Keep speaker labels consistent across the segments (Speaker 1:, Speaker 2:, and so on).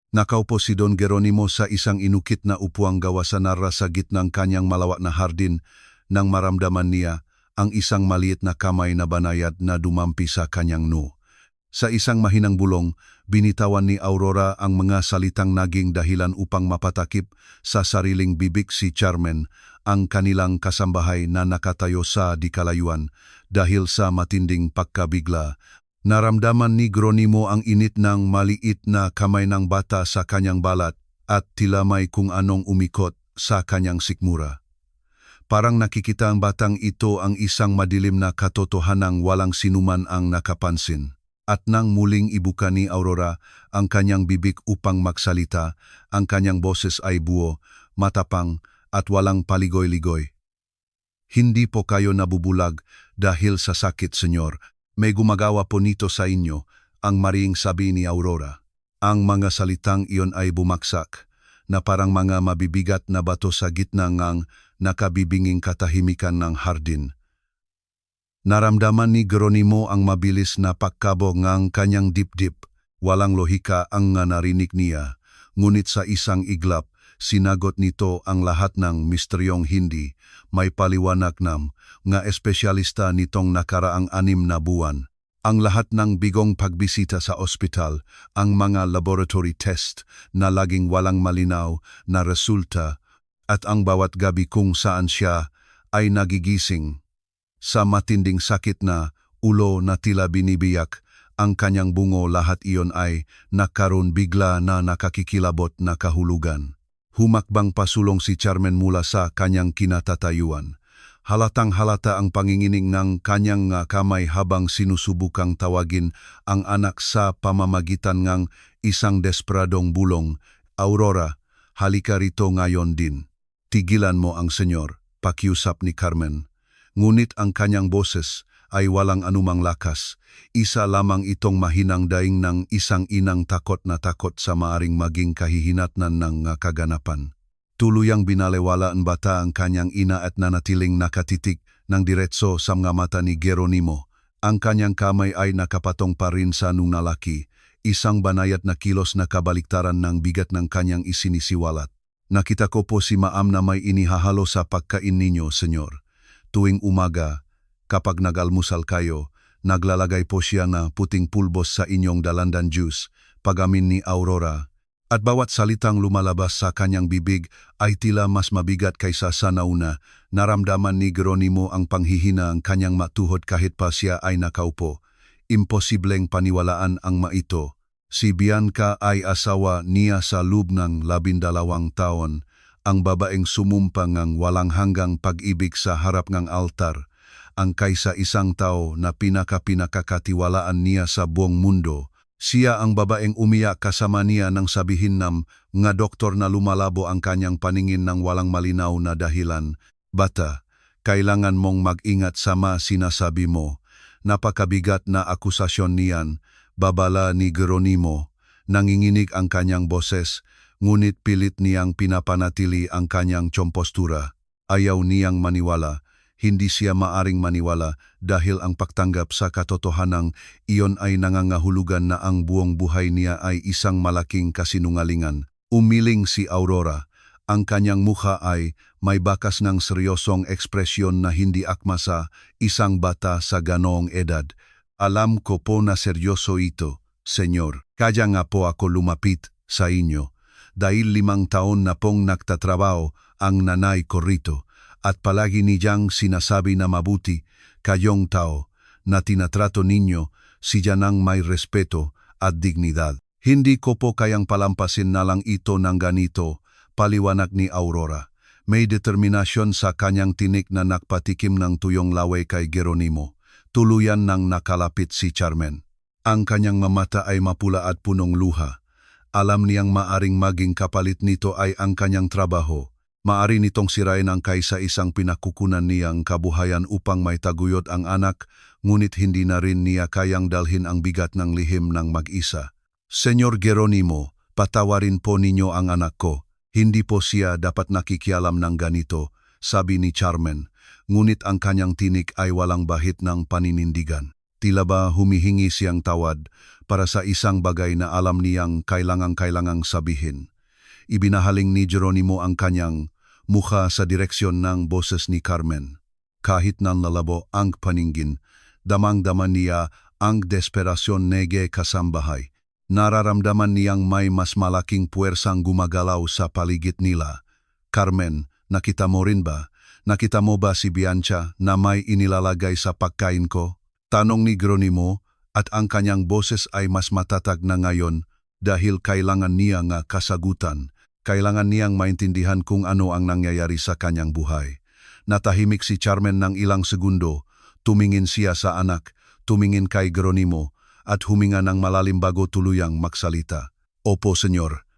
Speaker 1: Nakaupo si Don Geronimo sa isang inukit na upuang gawa sa narra sa gitnang kanyang malawak na hardin nang maramdaman niya ang isang maliit na kamay na banayad na dumampi sa kanyang noo. Sa isang mahinang bulong, binitawan ni Aurora ang mga salitang naging dahilan upang mapatakip sa sariling bibig si Carmen, ang kanilang kasambahay na nakatayo sa di kalayuan dahil sa matinding pagkabigla. Naramdaman ni Geronimo ang init ng maliit na kamay ng bata sa kanyang balat at tila may kung anong umikot sa kanyang sikmura. Parang nakikita ang batang ito ang isang madilim na katotohanang walang sinuman ang nakapansin. At nang muling ibuka ni Aurora ang kanyang bibig upang magsalita, ang kanyang boses ay buo, matapang at walang paligoy-ligoy. Hindi po kayo nabubulag dahil sa sakit, senyor. May gumagawa po nito sa inyo, ang maring sabi ni Aurora. Ang mga salitang iyon ay bumaksak, na parang mga mabibigat na bato sa gitna ng nakabibinging katahimikan ng hardin. Naramdaman ni Geronimo ang mabilis na pagkabo ng kanyang dibdib. Walang lohika ang narinig niya, ngunit sa isang iglap, sinagot nito ang lahat ng misteryong hindi may paliwanag ng nga espesyalista nitong nakaraang 6 na buwan. Ang lahat ng bigong pagbisita sa ospital, ang mga laboratory test na laging walang malinaw na resulta, at ang bawat gabi kung saan siya ay nagigising sa matinding sakit na ulo na tila binibiyak ang kanyang bungo, lahat iyon ay nagkaroon bigla na nakakikilabot na kahulugan. Humakbang pasulong si Carmen mula sa kanyang kinatatayuan. Halatang halata ang panginginig ng kanyang kamay habang sinusubukang tawagin ang anak sa pamamagitan ng isang desperadong bulong. Aurora, halika rito ngayon din. Tigilan mo ang senyor, pakiusap ni Carmen. Ngunit ang kanyang boses ay walang anumang lakas. Isa lamang itong mahinang daing ng isang inang takot na takot sa maaring maging kahihinatnan ng kaganapan. Tuluyang binalewala ang bata ang kanyang ina at nanatiling nakatitig ng diretso sa mga mata ni Geronimo. Ang kanyang kamay ay nakapatong pa rin sa nung lalaki, isang banayad na kilos na kabaliktaran ng bigat ng kanyang isinisiwalat. Nakita ko po si Maam na may inihahalo sa pagkain ninyo, senyor. Tuwing umaga, kapag nag-almusal kayo, naglalagay po siya na puting pulbos sa inyong dalandan juice, pag-amin ni Aurora. At bawat salitang lumalabas sa kanyang bibig ay tila mas mabigat kaysa sa nauna. Naramdaman ni Geronimo ang panghihina ang kanyang matuhod kahit pa siya ay nakaupo. Imposibleng paniwalaan ang maito. Si Bianca ay asawa niya sa loob ng 12 taon. Ang babaeng sumumpa ng walang hanggang pag-ibig sa harap ng altar, ang kaysa isang tao na pinakakatiwalaan niya sa buong mundo. Siya ang babaeng umiyak kasama niya nang sabihin ng nga doktor na lumalabo ang kanyang paningin ng walang malinaw na dahilan. Bata, kailangan mong mag-ingat sa sinasabi mo. Napakabigat na akusasyon niyan, babala ni Geronimo. Nanginginig ang kanyang boses, ngunit pilit niyang pinapanatili ang kanyang compostura. Ayaw niyang maniwala. Hindi siya maaring maniwala dahil ang pagtanggap sa katotohanang iyon ay nangangahulugan na ang buong buhay niya ay isang malaking kasinungalingan. Umiling si Aurora. Ang kanyang mukha ay may bakas ng seryosong ekspresyon na hindi akma sa isang bata sa ganoong edad. Alam ko po na seryoso ito, senyor. Kaya nga po ako lumapit sa inyo. Dahil 5 taon na pong nagtatrabaho ang nanay ko rito. At palagi niyang sinasabi na mabuti, kayong tao, na tinatrato ninyo siya ng may respeto at dignidad. Hindi ko po kayang palampasin na lang ito ng ganito, paliwanag ni Aurora. May determinasyon sa kanyang tinik na nakpatikim ng tuyong laway kay Geronimo. Tuluyan nang nakalapit si Carmen. Ang kanyang mamata ay mapula at punong luha. Alam niyang maaring maging kapalit nito ay ang kanyang trabaho. Maari nitong sirain ang kaisa-isang pinakukunan niyang kabuhayan upang may taguyod ang anak, ngunit hindi na rin niya kayang dalhin ang bigat ng lihim ng mag-isa. Senyor Geronimo, patawarin po ninyo ang anak ko. Hindi po siya dapat nakikialam ng ganito, sabi ni Carmen, ngunit ang kanyang tinik ay walang bahit ng paninindigan. Tila ba humihingi siyang tawad para sa isang bagay na alam niyang kailangang sabihin. Ibinahaling ni Geronimo ang kanyang mukha sa direksyon ng boses ni Carmen. Kahit nanlalabo ang paningin, damang-daman niya ang desperasyon nege kasambahay. Nararamdaman niyang may mas malaking puwersang gumagalaw sa paligid nila. Carmen, nakita mo rin ba? Nakita mo ba si Bianca na may inilalagay sa pagkain ko? Tanong ni Geronimo at ang kanyang boses ay mas matatag na ngayon dahil kailangan niya nga kasagutan. Kailangan niyang maintindihan kung ano ang nangyayari sa kanyang buhay. Natahimik si Carmen ng ilang segundo, tumingin siya sa anak, tumingin kay Geronimo, at huminga ng malalim bago tuluyang magsalita. Opo, senyor.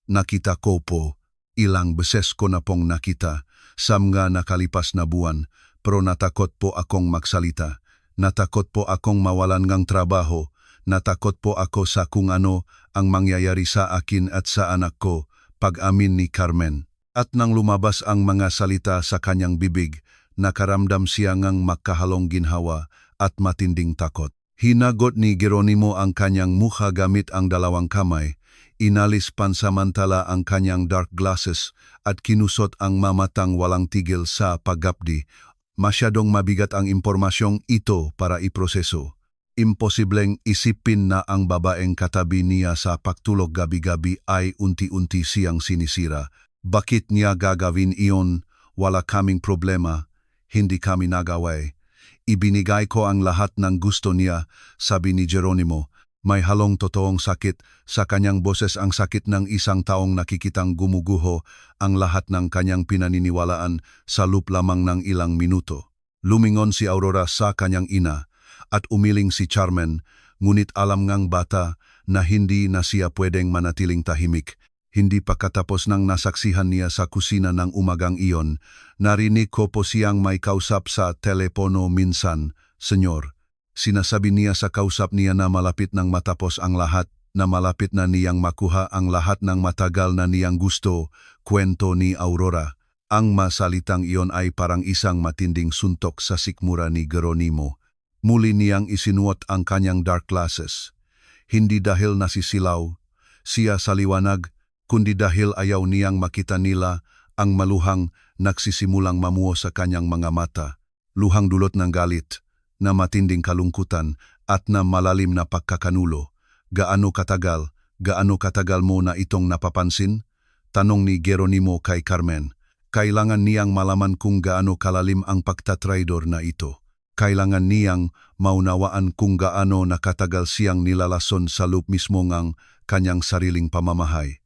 Speaker 1: Nakita ko po. Ilang beses ko na pong nakita sa mga nakalipas na buwan, pero natakot po akong magsalita. Natakot po akong mawalan ng trabaho. Natakot po ako sa kung ano ang mangyayari sa akin at sa anak ko, pag-amin ni Carmen. At nang lumabas ang mga salita sa kanyang bibig, nakaramdam siya ng makahalong ginhawa at matinding takot. Hinagot ni Geronimo ang kanyang mukha gamit ang dalawang kamay, inalis pansamantala ang kanyang dark glasses at kinusot ang mamatang walang tigil sa paggapdi. Masyadong mabigat ang impormasyong ito para iproseso. Imposibleng isipin na ang babaeng katabi niya sa pagtulog gabi-gabi ay unti-unti siyang sinisira. Bakit niya gagawin iyon? Wala kaming problema, hindi kami nagaway. Ibinigay ko ang lahat ng gusto niya, sabi ni Geronimo. May halong totoong sakit sa kanyang boses, ang sakit ng isang taong nakikitang gumuguho ang lahat ng kanyang pinaniniwalaan sa loob lamang ng ilang minuto. Lumingon si Aurora sa kanyang ina at umiling si Carmen, ngunit alam ngang bata na hindi na siya pwedeng manatiling tahimik. Hindi pa katapos ng nasaksihan niya sa kusina ng umagang iyon, narinig ko po siyang may kausap sa telepono minsan. Senyor, sinasabi niya sa kausap niya na malapit nang matapos ang lahat, na malapit na niyang makuha ang lahat ng matagal na niyang gusto, kwento ni Aurora. Ang masalitang iyon ay parang isang matinding suntok sa sikmura ni Geronimo. Muli niyang isinuot ang kanyang dark glasses. Hindi dahil nasisilaw siya sa liwanag, kundi dahil ayaw niyang makita nila ang maluhang nagsisimulang mamuo sa kanyang mga mata. Luhang dulot ng galit, na matinding kalungkutan at na malalim na pagkakanulo. Gaano katagal mo na itong napapansin? Tanong ni Geronimo kay Carmen. Kailangan niyang malaman kung gaano kalalim ang pagtatraidor na ito. Kailangan niyang maunawaan kung gaano nakatagal siyang nilalason sa loob mismo ng kanyang sariling pamamahay.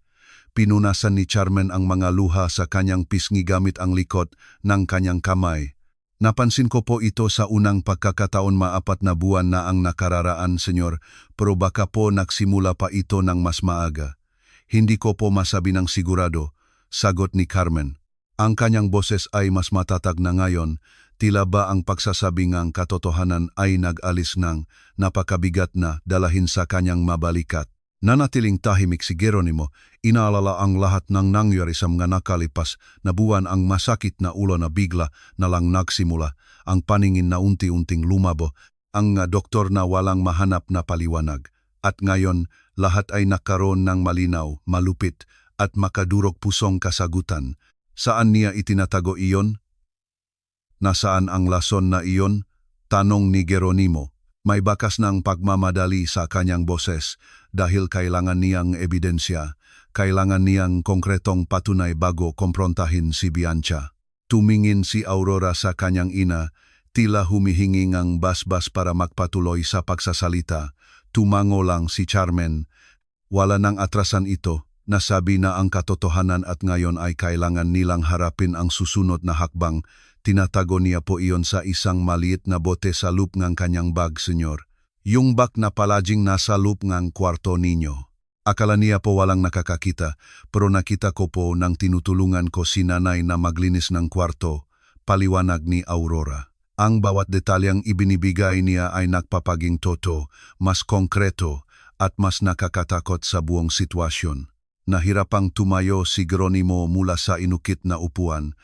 Speaker 1: Pinunasan ni Carmen ang mga luha sa kanyang pisngi gamit ang likod ng kanyang kamay. Napansin ko po ito sa unang pagkakataon, 4 na buwan na ang nakararaan, senyor, pero baka po nagsimula pa ito ng mas maaga. Hindi ko po masabi ng sigurado, sagot ni Carmen. Ang kanyang boses ay mas matatag na ngayon, tila ba ang pagsasabi ng katotohanan ay nag-alis ng napakabigat na dalahin sa kanyang mabalikat. Nanatiling tahimik si Geronimo, inaalala ang lahat ng nangyari sa mga nakalipas na buwan, ang masakit na ulo na bigla na lang nagsimula, ang paningin na unti-unting lumabo, ang doktor na walang mahanap na paliwanag. At ngayon, lahat ay nakaroon ng malinaw, malupit at makadurog pusong kasagutan. Saan niya itinatago iyon? Nasaan ang lason na iyon? Tanong ni Geronimo. May bakas ng pagmamadali sa kanyang boses dahil kailangan niyang ebidensya, kailangan niyang konkretong patunay bago komprontahin si Bianca. Tumingin si Aurora sa kanyang ina, tila humihingi ng basbas para magpatuloy sa pagsasalita. Tumango lang si Carmen. Wala nang atrasan ito, nasabi na ang katotohanan at ngayon ay kailangan nilang harapin ang susunod na hakbang. Tinatago niya po iyon sa isang maliit na bote sa loob ng kanyang bag, senyor. Yung bag na palaging nasa loob ng kwarto ninyo. Akala niya po walang nakakakita, pero nakita ko po nang tinutulungan ko si nanay na maglinis ng kwarto, paliwanag ni Aurora. Ang bawat detalyang ibinibigay niya ay nagpapaging toto, mas konkreto at mas nakakatakot sa buong sitwasyon. Nahirapang tumayo si Geronimo mula sa inukit na upuan.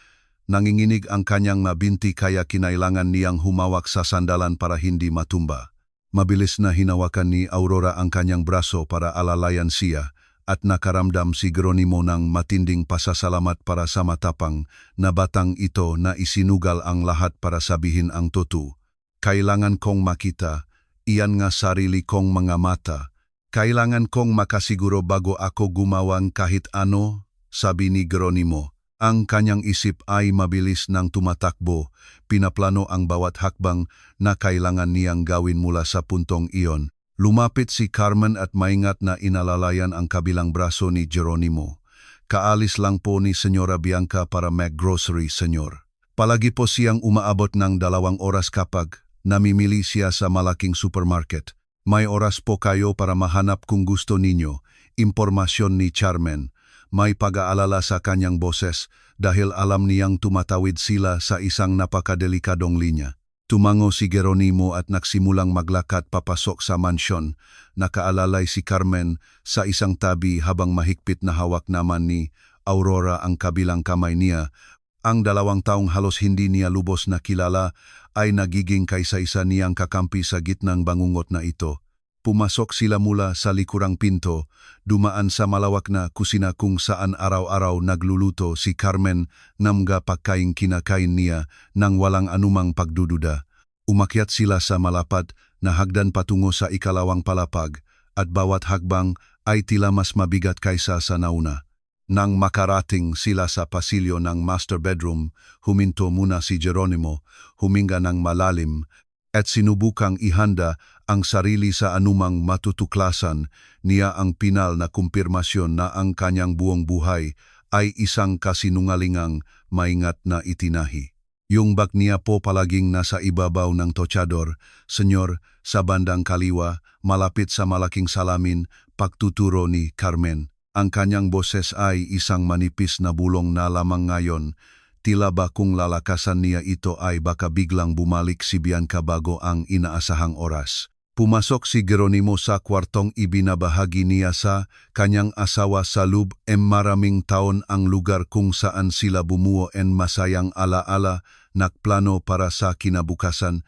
Speaker 1: Nanginginig ang kanyang binti kaya kinailangan niyang humawak sa sandalan para hindi matumba. Mabilis na hinawakan ni Aurora ang kanyang braso para alalayan siya at nakaramdam si Geronimo ng matinding pasasalamat para sa matapang na batang ito na isinugal ang lahat para sabihin ang totoo. Kailangan kong makita, iyan nga sarili kong mga mata. Kailangan kong makasiguro bago ako gumawang kahit ano, sabi ni Geronimo. Ang kanyang isip ay mabilis nang tumatakbo, pinaplano ang bawat hakbang na kailangan niyang gawin mula sa puntong iyon. Lumapit si Carmen at maingat na inalalayan ang kabilang braso ni Geronimo. Kaalis lang po ni Senyora Bianca para mag-grocery, senyor. Palagi po siyang umaabot ng 2 oras kapag namimili siya sa malaking supermarket. May oras po kayo para mahanap kung gusto ninyo. Impormasyon ni Carmen. May pag-aalala sa kanyang boses dahil alam niyang tumatawid sila sa isang napakadelikadong linya. Tumango si Geronimo at nagsimulang maglakad papasok sa mansyon. Nakaalalay si Carmen sa isang tabi habang mahigpit na hawak naman ni Aurora ang kabilang kamay niya. Ang 2 taong halos hindi niya lubos na kilala ay nagiging kaysa-isa niyang kakampi sa gitnang bangungot na ito. Pumasok sila mula sa likurang pinto, dumaan sa malawak na kusina kung saan araw-araw nagluluto si Carmen ng mga pagkain kinakain niya nang walang anumang pagdududa. Umakyat sila sa malapad na hagdan patungo sa 2 palapag at bawat hakbang ay tila mas mabigat kaysa sa nauna. Nang makarating sila sa pasilyo ng master bedroom, huminto muna si Geronimo, huminga ng malalim, at sinubukang ihanda ang sarili sa anumang matutuklasan niya ang pinal na kumpirmasyon na ang kanyang buong buhay ay isang kasinungalingang maingat na itinahi. Yung bag niya po palaging nasa ibabaw ng tochador, senyor, sa bandang kaliwa, malapit sa malaking salamin, pagtuturo ni Carmen. Ang kanyang boses ay isang manipis na bulong na lamang ngayon. Tila ba kung lalakasan niya ito ay baka biglang bumalik si Bianca bago ang inaasahang oras. Pumasok si Geronimo sa kwartong ibinabahagi niya sa kanyang asawa sa loob. Maraming taon ang lugar kung saan sila bumuo en masayang alaala nagplano para sa kinabukasan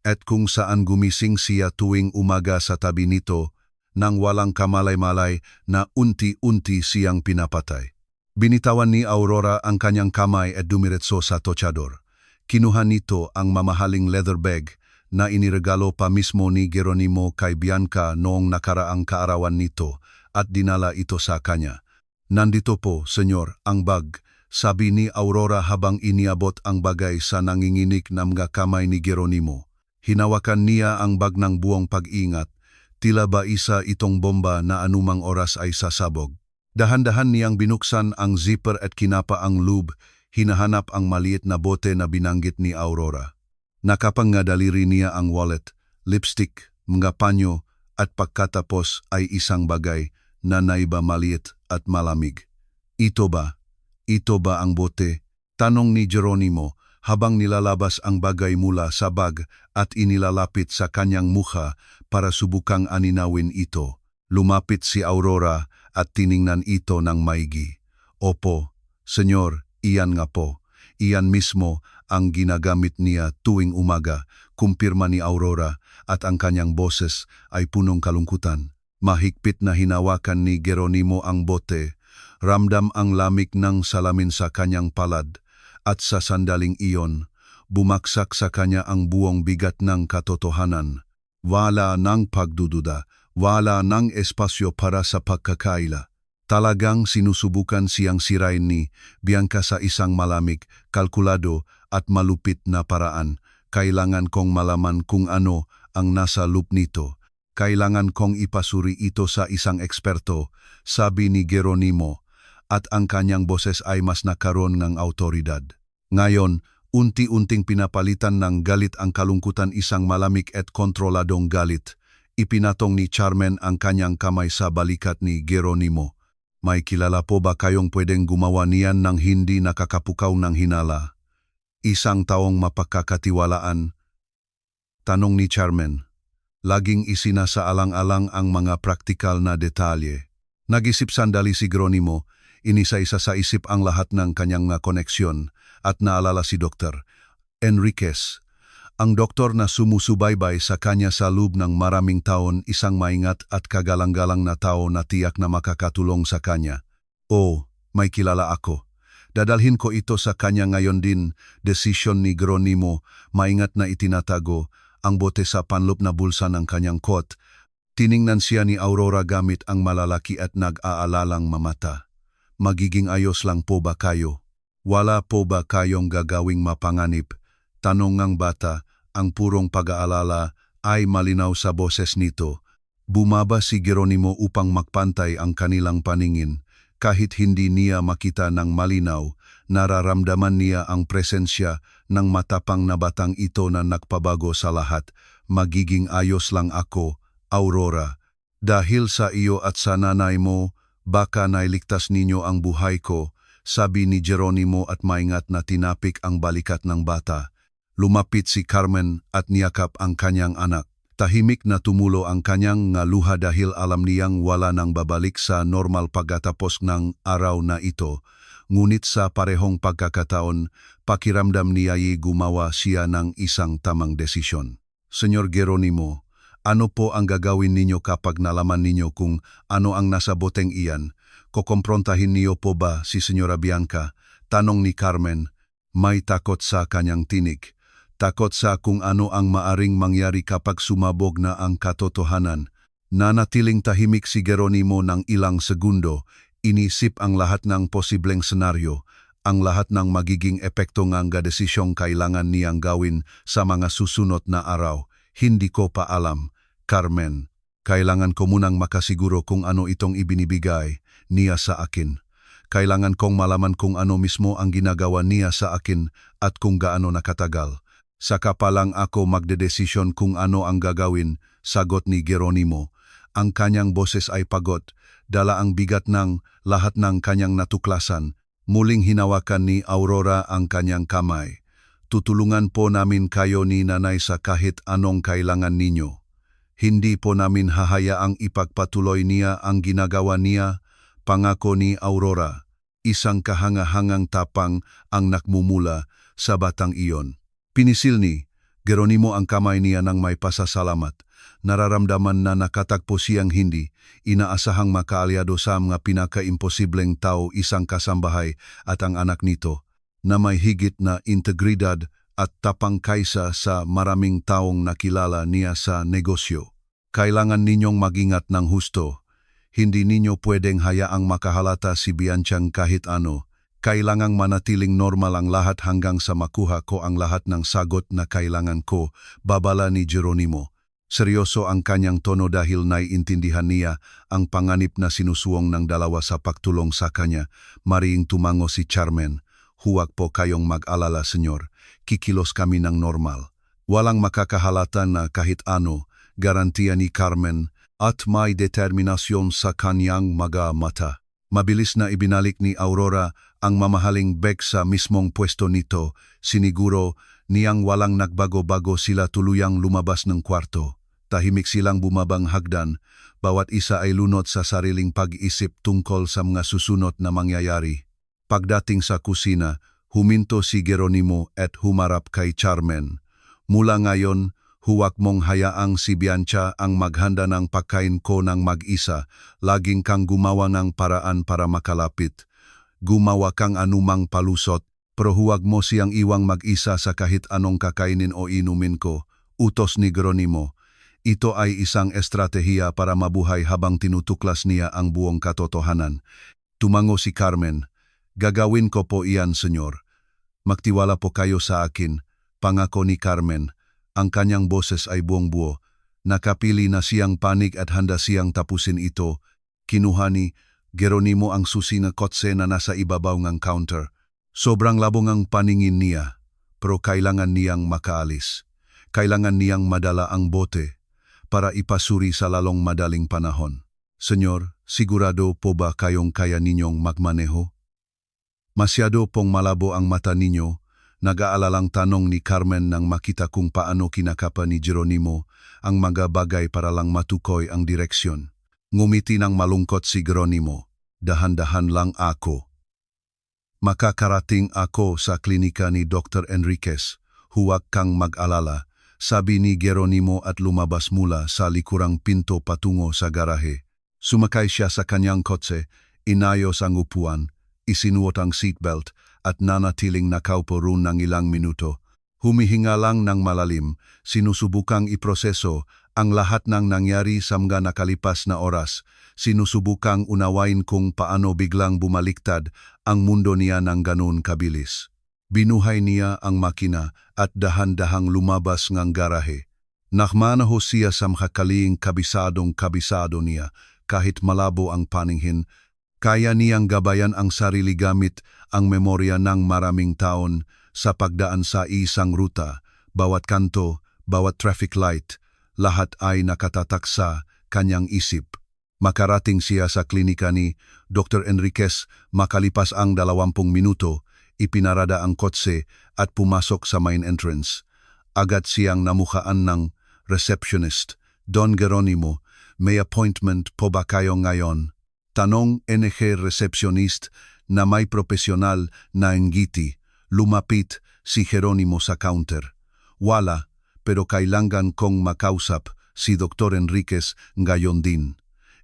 Speaker 1: at kung saan gumising siya tuwing umaga sa tabi nito nang walang kamalay-malay na unti-unti siyang pinapatay. Binitawan ni Aurora ang kanyang kamay at dumiretso sa tochador. Kinuha nito ang mamahaling leather bag na iniregalo pa mismo ni Geronimo kay Bianca noong nakaraang kaarawan nito at dinala ito sa kanya. Nandito po, senyor, ang bag, sabi ni Aurora habang iniabot ang bagay sa nanginginig na mga kamay ni Geronimo. Hinawakan niya ang bag ng buong pag-ingat, tila ba isa itong bomba na anumang oras ay sasabog. Dahan-dahan niyang binuksan ang zipper at kinapa ang lube, hinahanap ang maliit na bote na binanggit ni Aurora. Nakapangadaliri niya ang wallet, lipstick, mga panyo at pagkatapos ay isang bagay na naiba maliit at malamig. Ito ba ang bote? Tanong ni Geronimo habang nilalabas ang bagay mula sa bag at inilalapit sa kanyang mukha para subukang aninawin ito. Lumapit si Aurora at tiningnan ito ng maigi. Opo, senyor, iyan nga po. Iyan mismo ang ginagamit niya tuwing umaga, kumpirma ni Aurora at ang kanyang boses ay punong kalungkutan. Mahigpit na hinawakan ni Geronimo ang bote, ramdam ang lamig ng salamin sa kanyang palad at sa sandaling iyon, bumaksak sa kanya ang buong bigat ng katotohanan. Wala nang pagdududa. Wala nang espasyo para sa pagkakaila. Talagang sinusubukan siyang sirain ni Bianca sa isang malamig, kalkulado at malupit na paraan. Kailangan kong malaman kung ano ang nasa loob nito. Kailangan kong ipasuri ito sa isang eksperto, sabi ni Geronimo, at ang kanyang boses ay mas nakaroon ng autoridad. Ngayon, unti-unting pinapalitan ng galit ang kalungkutan isang malamig at kontroladong galit. Ipinatong ni Carmen ang kanyang kamay sa balikat ni Geronimo. May kilala po ba kayong pwedeng gumawa niyan ng hindi nakakapukaw ng hinala? Isang taong mapagkakatiwalaan? Tanong ni Carmen. Laging isinasaalang-alang ang mga praktikal na detalye. Nag-isip sandali si Geronimo, inisa-isa sa isip ang lahat ng kanyang koneksyon at naalala si Dr. Enriquez. Ang doktor na sumusubaybay sa kanya sa loob ng maraming taon, isang maingat at kagalang-galang na tao na tiyak na makakatulong sa kanya. Oh, may kilala ako. Dadalhin ko ito sa kanya ngayon din. Desisyon ni Geronimo, maingat na itinatago ang bote sa panloob na bulsa ng kanyang coat. Tiningnan siya ni Aurora gamit ang malalaki at nag-aalalang mamata. Magiging ayos lang po ba kayo? Wala po ba kayong gagawing mapanganib? Tanong ng bata, ang purong pag-aalala ay malinaw sa boses nito. Bumaba si Geronimo upang magpantay ang kanilang paningin. Kahit hindi niya makita ng malinaw, nararamdaman niya ang presensya ng matapang na batang ito na nagpabago sa lahat. Magiging ayos lang ako, Aurora. Dahil sa iyo at sa nanay mo, baka nailigtas ninyo ang buhay ko, sabi ni Geronimo at maingat na tinapik ang balikat ng bata. Lumapit si Carmen at niyakap ang kanyang anak. Tahimik na tumulo ang kanyang luha dahil alam niyang wala nang babalik sa normal pagkatapos ng araw na ito. Ngunit sa parehong pagkakataon, pakiramdam niya'y gumawa siya ng isang tamang desisyon. Senyor Geronimo, ano po ang gagawin ninyo kapag nalaman ninyo kung ano ang nasa boteng iyan? Kokomprontahin niyo po ba si Senyora Bianca? Tanong ni Carmen. May takot sa kanyang tinig. Takot sa kung ano ang maaring mangyari kapag sumabog na ang katotohanan. Nanatiling tahimik si Geronimo ng ilang segundo, inisip ang lahat ng posibleng senaryo, ang lahat ng magiging epekto ng desisyong kailangan niyang gawin sa mga susunod na araw. Hindi ko pa alam, Carmen. Kailangan ko munang makasiguro kung ano itong ibinibigay niya sa akin. Kailangan kong malaman kung ano mismo ang ginagawa niya sa akin at kung gaano nakatagal. Saka pa lang ako magdedesisyon kung ano ang gagawin, sagot ni Geronimo. Ang kanyang boses ay pagod, dala ang bigat ng lahat ng kanyang natuklasan. Muling hinawakan ni Aurora ang kanyang kamay. Tutulungan po namin kayo ni nanay sa kahit anong kailangan ninyo. Hindi po namin hahayaang ipagpatuloy niya ang ginagawa niya, pangako ni Aurora. Isang kahangahangang tapang ang nakmumula sa batang iyon. Pinisil ni Geronimo ang kamay niya ng may pasasalamat. Nararamdaman na nakatagpo siyang hindi inaasahang makaalyado sa mga pinakaimposibleng tao, isang kasambahay at ang anak nito, na may higit na integridad at tapang kaysa sa maraming taong nakilala niya sa negosyo. Kailangan ninyong magingat ng husto. Hindi ninyo pwedeng hayaang makahalata si Bianchang kahit ano. Kailangang manatiling normal ang lahat hanggang sa makuha ko ang lahat ng sagot na kailangan ko, babala ni Geronimo. Seryoso ang kanyang tono dahil naiintindihan niya ang panganib na sinusuong ng dalawa sa pagtulong sa kanya. Mariing tumango si Carmen. Huwag po kayong mag-alala, senyor. Kikilos kami ng normal. Walang makakahalata na kahit ano, garantiya ni Carmen at may determinasyon sa kanyang mga mata. Mabilis na ibinalik ni Aurora ang mamahaling bag sa mismong pwesto nito. Siniguro niyang walang nagbago-bago sila tuluyang lumabas ng kwarto. Tahimik silang bumabang hagdan, bawat isa ay lunod sa sariling pag-isip tungkol sa mga susunod na mangyayari. Pagdating sa kusina, huminto si Geronimo at humarap kay Carmen. Mula ngayon, huwag mong hayaang si Bianca ang maghanda ng pagkain ko ng mag-isa. Laging kang gumawa ng paraan para makalapit. Gumawa kang anumang palusot, pero huwag mo siyang iwang mag-isa sa kahit anong kakainin o inumin ko. Utos ni Geronimo. Ito ay isang estratehiya para mabuhay habang tinutuklas niya ang buong katotohanan. Tumango si Carmen. Gagawin ko po iyan, senyor. Magtiwala po kayo sa akin, pangako ni Carmen. Ang kanyang boses ay buong-buo. Nakapili na siyang panig at handa siyang tapusin ito. Kinuha ni Geronimo ang susi na kotse na nasa ibabaw ng counter. Sobrang labong ang paningin niya, pero kailangan niyang makaalis. Kailangan niyang madala ang bote para ipasuri sa lalong madaling panahon. Senyor, sigurado po ba kayong kaya ninyong magmaneho? Masyado pong malabo ang mata ninyo. Nag-aalalang tanong ni Carmen nang makita kung paano kinakapa ni Geronimo ang mga bagay para lang matukoy ang direksyon. Ngumiti ng malungkot si Geronimo. Dahan-dahan lang ako. Makakarating ako sa klinika ni Dr. Enriquez. Huwag kang mag-alala, sabi ni Geronimo at lumabas mula sa likurang pinto patungo sa garahe. Sumakay siya sa kanyang kotse, inayos ang upuan, isinuot ang seatbelt at nanatiling nakaupo roon ng ilang minuto. Humihinga lang ng malalim, sinusubukang iproseso ang lahat ng nangyari sa mga nakalipas na oras. Sinusubukang unawain kung paano biglang bumaliktad ang mundo niya ng ganun kabilis. Binuhay niya ang makina at dahan-dahang lumabas ng garahe. Nakmanaho siya sa makakaling kabisado niya kahit malabo ang paningin. Kaya niyang gabayan ang sarili gamit ang memorya ng maraming taon sa pagdaan sa isang ruta. Bawat kanto, bawat traffic light, lahat ay nakatatak sa kanyang isip. Makarating siya sa klinika ni Dr. Enriquez makalipas ang 20 minuto. Ipinarada ang kotse at pumasok sa main entrance. Agad siyang namukhaan ng receptionist. Don Geronimo, may appointment po ba kayo ngayon? Tanong NG receptionist na may profesional na ngiti. Lumapit si Geronimo sa counter. Wala, pero kailangan kong makausap si Dr. Enriquez ngayon din.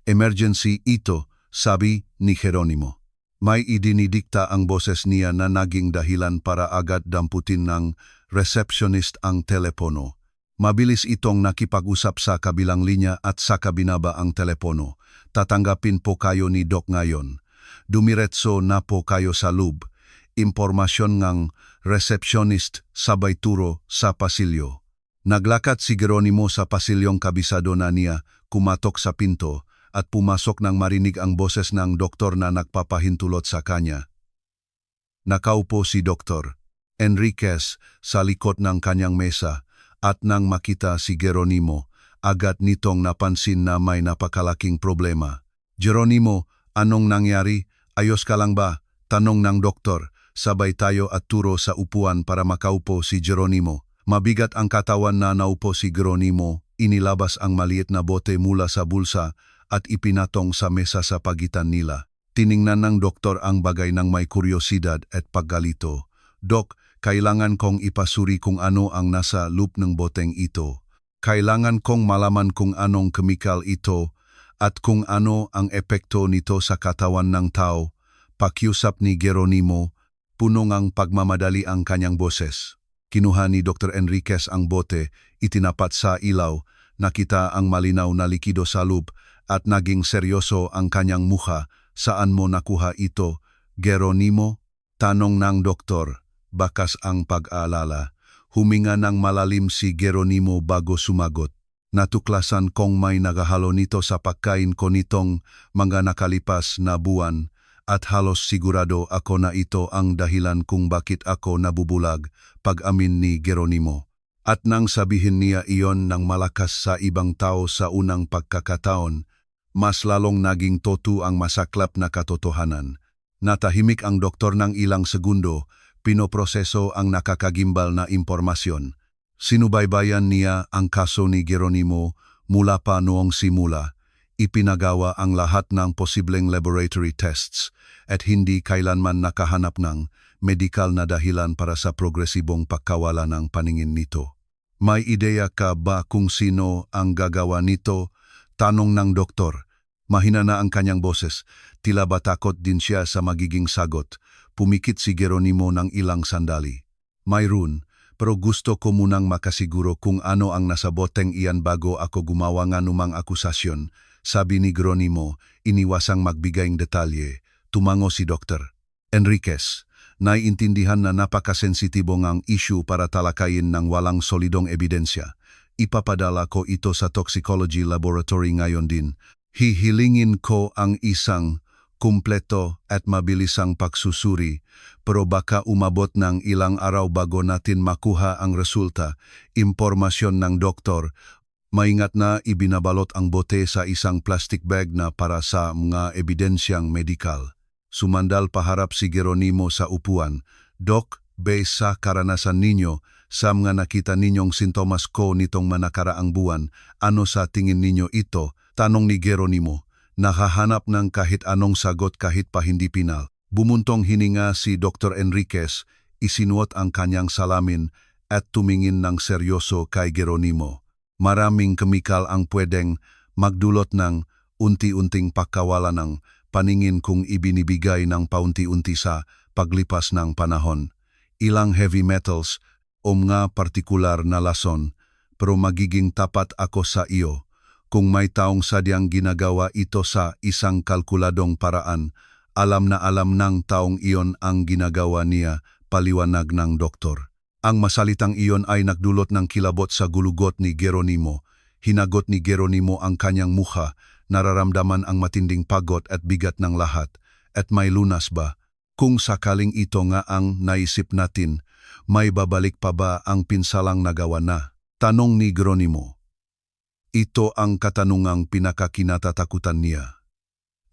Speaker 1: Emergency ito, sabi ni Geronimo. May idinidikta ang boses niya na naging dahilan para agad damputin ng receptionist ang telepono. Mabilis itong nakipag-usap sa kabilang linya at saka binaba ang telepono. Tatanggapin po kayo ni Doc ngayon. Dumiretso na po kayo sa loob. Impormasyon ng receptionist sabay turo sa pasilyo. Naglakad si Geronimo sa pasilyong kabisado na niya, kumatok sa pinto, at pumasok nang marinig ang boses ng doktor na nagpapahintulot sa kanya. Nakaupo si Dr. Enriquez sa likod ng kanyang mesa at nang makita si Geronimo, agad nitong napansin na may napakalaking problema. Geronimo, anong nangyari? Ayos ka lang ba? Tanong ng doktor. Sabay tayo at turo sa upuan para makaupo si Geronimo. Mabigat ang katawan na naupo si Geronimo, inilabas ang maliit na bote mula sa bulsa at ipinatong sa mesa sa pagitan nila. Tiningnan ng doktor ang bagay ng may kuryosidad at paggalito. Dok, kailangan kong ipasuri kung ano ang nasa loob ng boteng ito. Kailangan kong malaman kung anong kemikal ito at kung ano ang epekto nito sa katawan ng tao. Pakiusap ni Geronimo, puno ngang pagmamadali ang kanyang boses. Kinuha ni Dr. Enriquez ang bote, itinapat sa ilaw, nakita ang malinaw na likido sa loob, at naging seryoso ang kanyang mukha. Saan mo nakuha ito, Geronimo? Tanong ng doktor, bakas ang pag-aalala. Huminga ng malalim si Geronimo bago sumagot. Natuklasan kong may nagahalo nito sa pagkain ko nitong mga nakalipas na buwan at halos sigurado ako na ito ang dahilan kung bakit ako nabubulag, pag-amin ni Geronimo. At nang sabihin niya iyon ng malakas sa ibang tao sa unang pagkakataon, mas lalong naging totoo ang masaklap na katotohanan. Natahimik ang doktor ng ilang segundo, pinoproseso ang nakakagimbal na impormasyon. Sinubaybayan niya ang kaso ni Geronimo mula pa noong simula. Ipinagawa ang lahat ng posibleng laboratory tests at hindi kailanman nakahanap ng medikal na dahilan para sa progresibong pagkawala ng paningin nito. May ideya ka ba kung sino ang gagawa nito? Tanong ng doktor. Mahina na ang kanyang boses. Tila ba takot din siya sa magiging sagot. Pumikit si Geronimo ng ilang sandali. Mayroon, pero gusto ko munang makasiguro kung ano ang nasa boteng iyan bago ako gumawa ng anumang akusasyon. Sabi ni Geronimo, iniwasang magbigayng detalye. Tumango si Dr. Enriquez. Naiintindihan na napakasensitibo ngang issue para talakayin ng walang solidong ebidensya. Ipapadala ko ito sa toxicology laboratory ngayon din. Hihilingin ko ang isang kumpleto at mabilisang pagsusuri, pero baka umabot ng ilang araw bago natin makuha ang resulta. Impormasyon ng doktor, maingat na ibinabalot ang bote sa isang plastic bag na para sa mga ebidensyang medikal. Sumandal paharap si Geronimo sa upuan. Doc, base sa karanasan ninyo, sa mga nakita ninyong sintomas ko nitong manakaraang buwan, ano sa tingin ninyo ito? Tanong ni Geronimo. Nakahanap ng kahit anong sagot kahit pa hindi pinal. Bumuntong hininga si Dr. Enriquez, isinuot ang kanyang salamin at tumingin ng seryoso kay Geronimo. Maraming kemikal ang pwedeng magdulot ng unti-unting pagkawala ng paningin kung ibinibigay ng paunti-unti sa paglipas ng panahon. Ilang heavy metals o mga partikular na lason, pero magiging tapat ako sa iyo. Kung may taong sadyang ginagawa ito sa isang kalkuladong paraan, alam ng taong iyon ang ginagawa niya, paliwanag ng doktor. Ang masalitang iyon ay nagdulot ng kilabot sa gulugot ni Geronimo. Hinagot ni Geronimo ang kanyang mukha, nararamdaman ang matinding pagod at bigat ng lahat. At may lunas ba? Kung sakaling ito nga ang naisip natin, may babalik pa ba ang pinsalang nagawa na? Tanong ni Geronimo. Ito ang katanungang pinakakinatatakutan niya.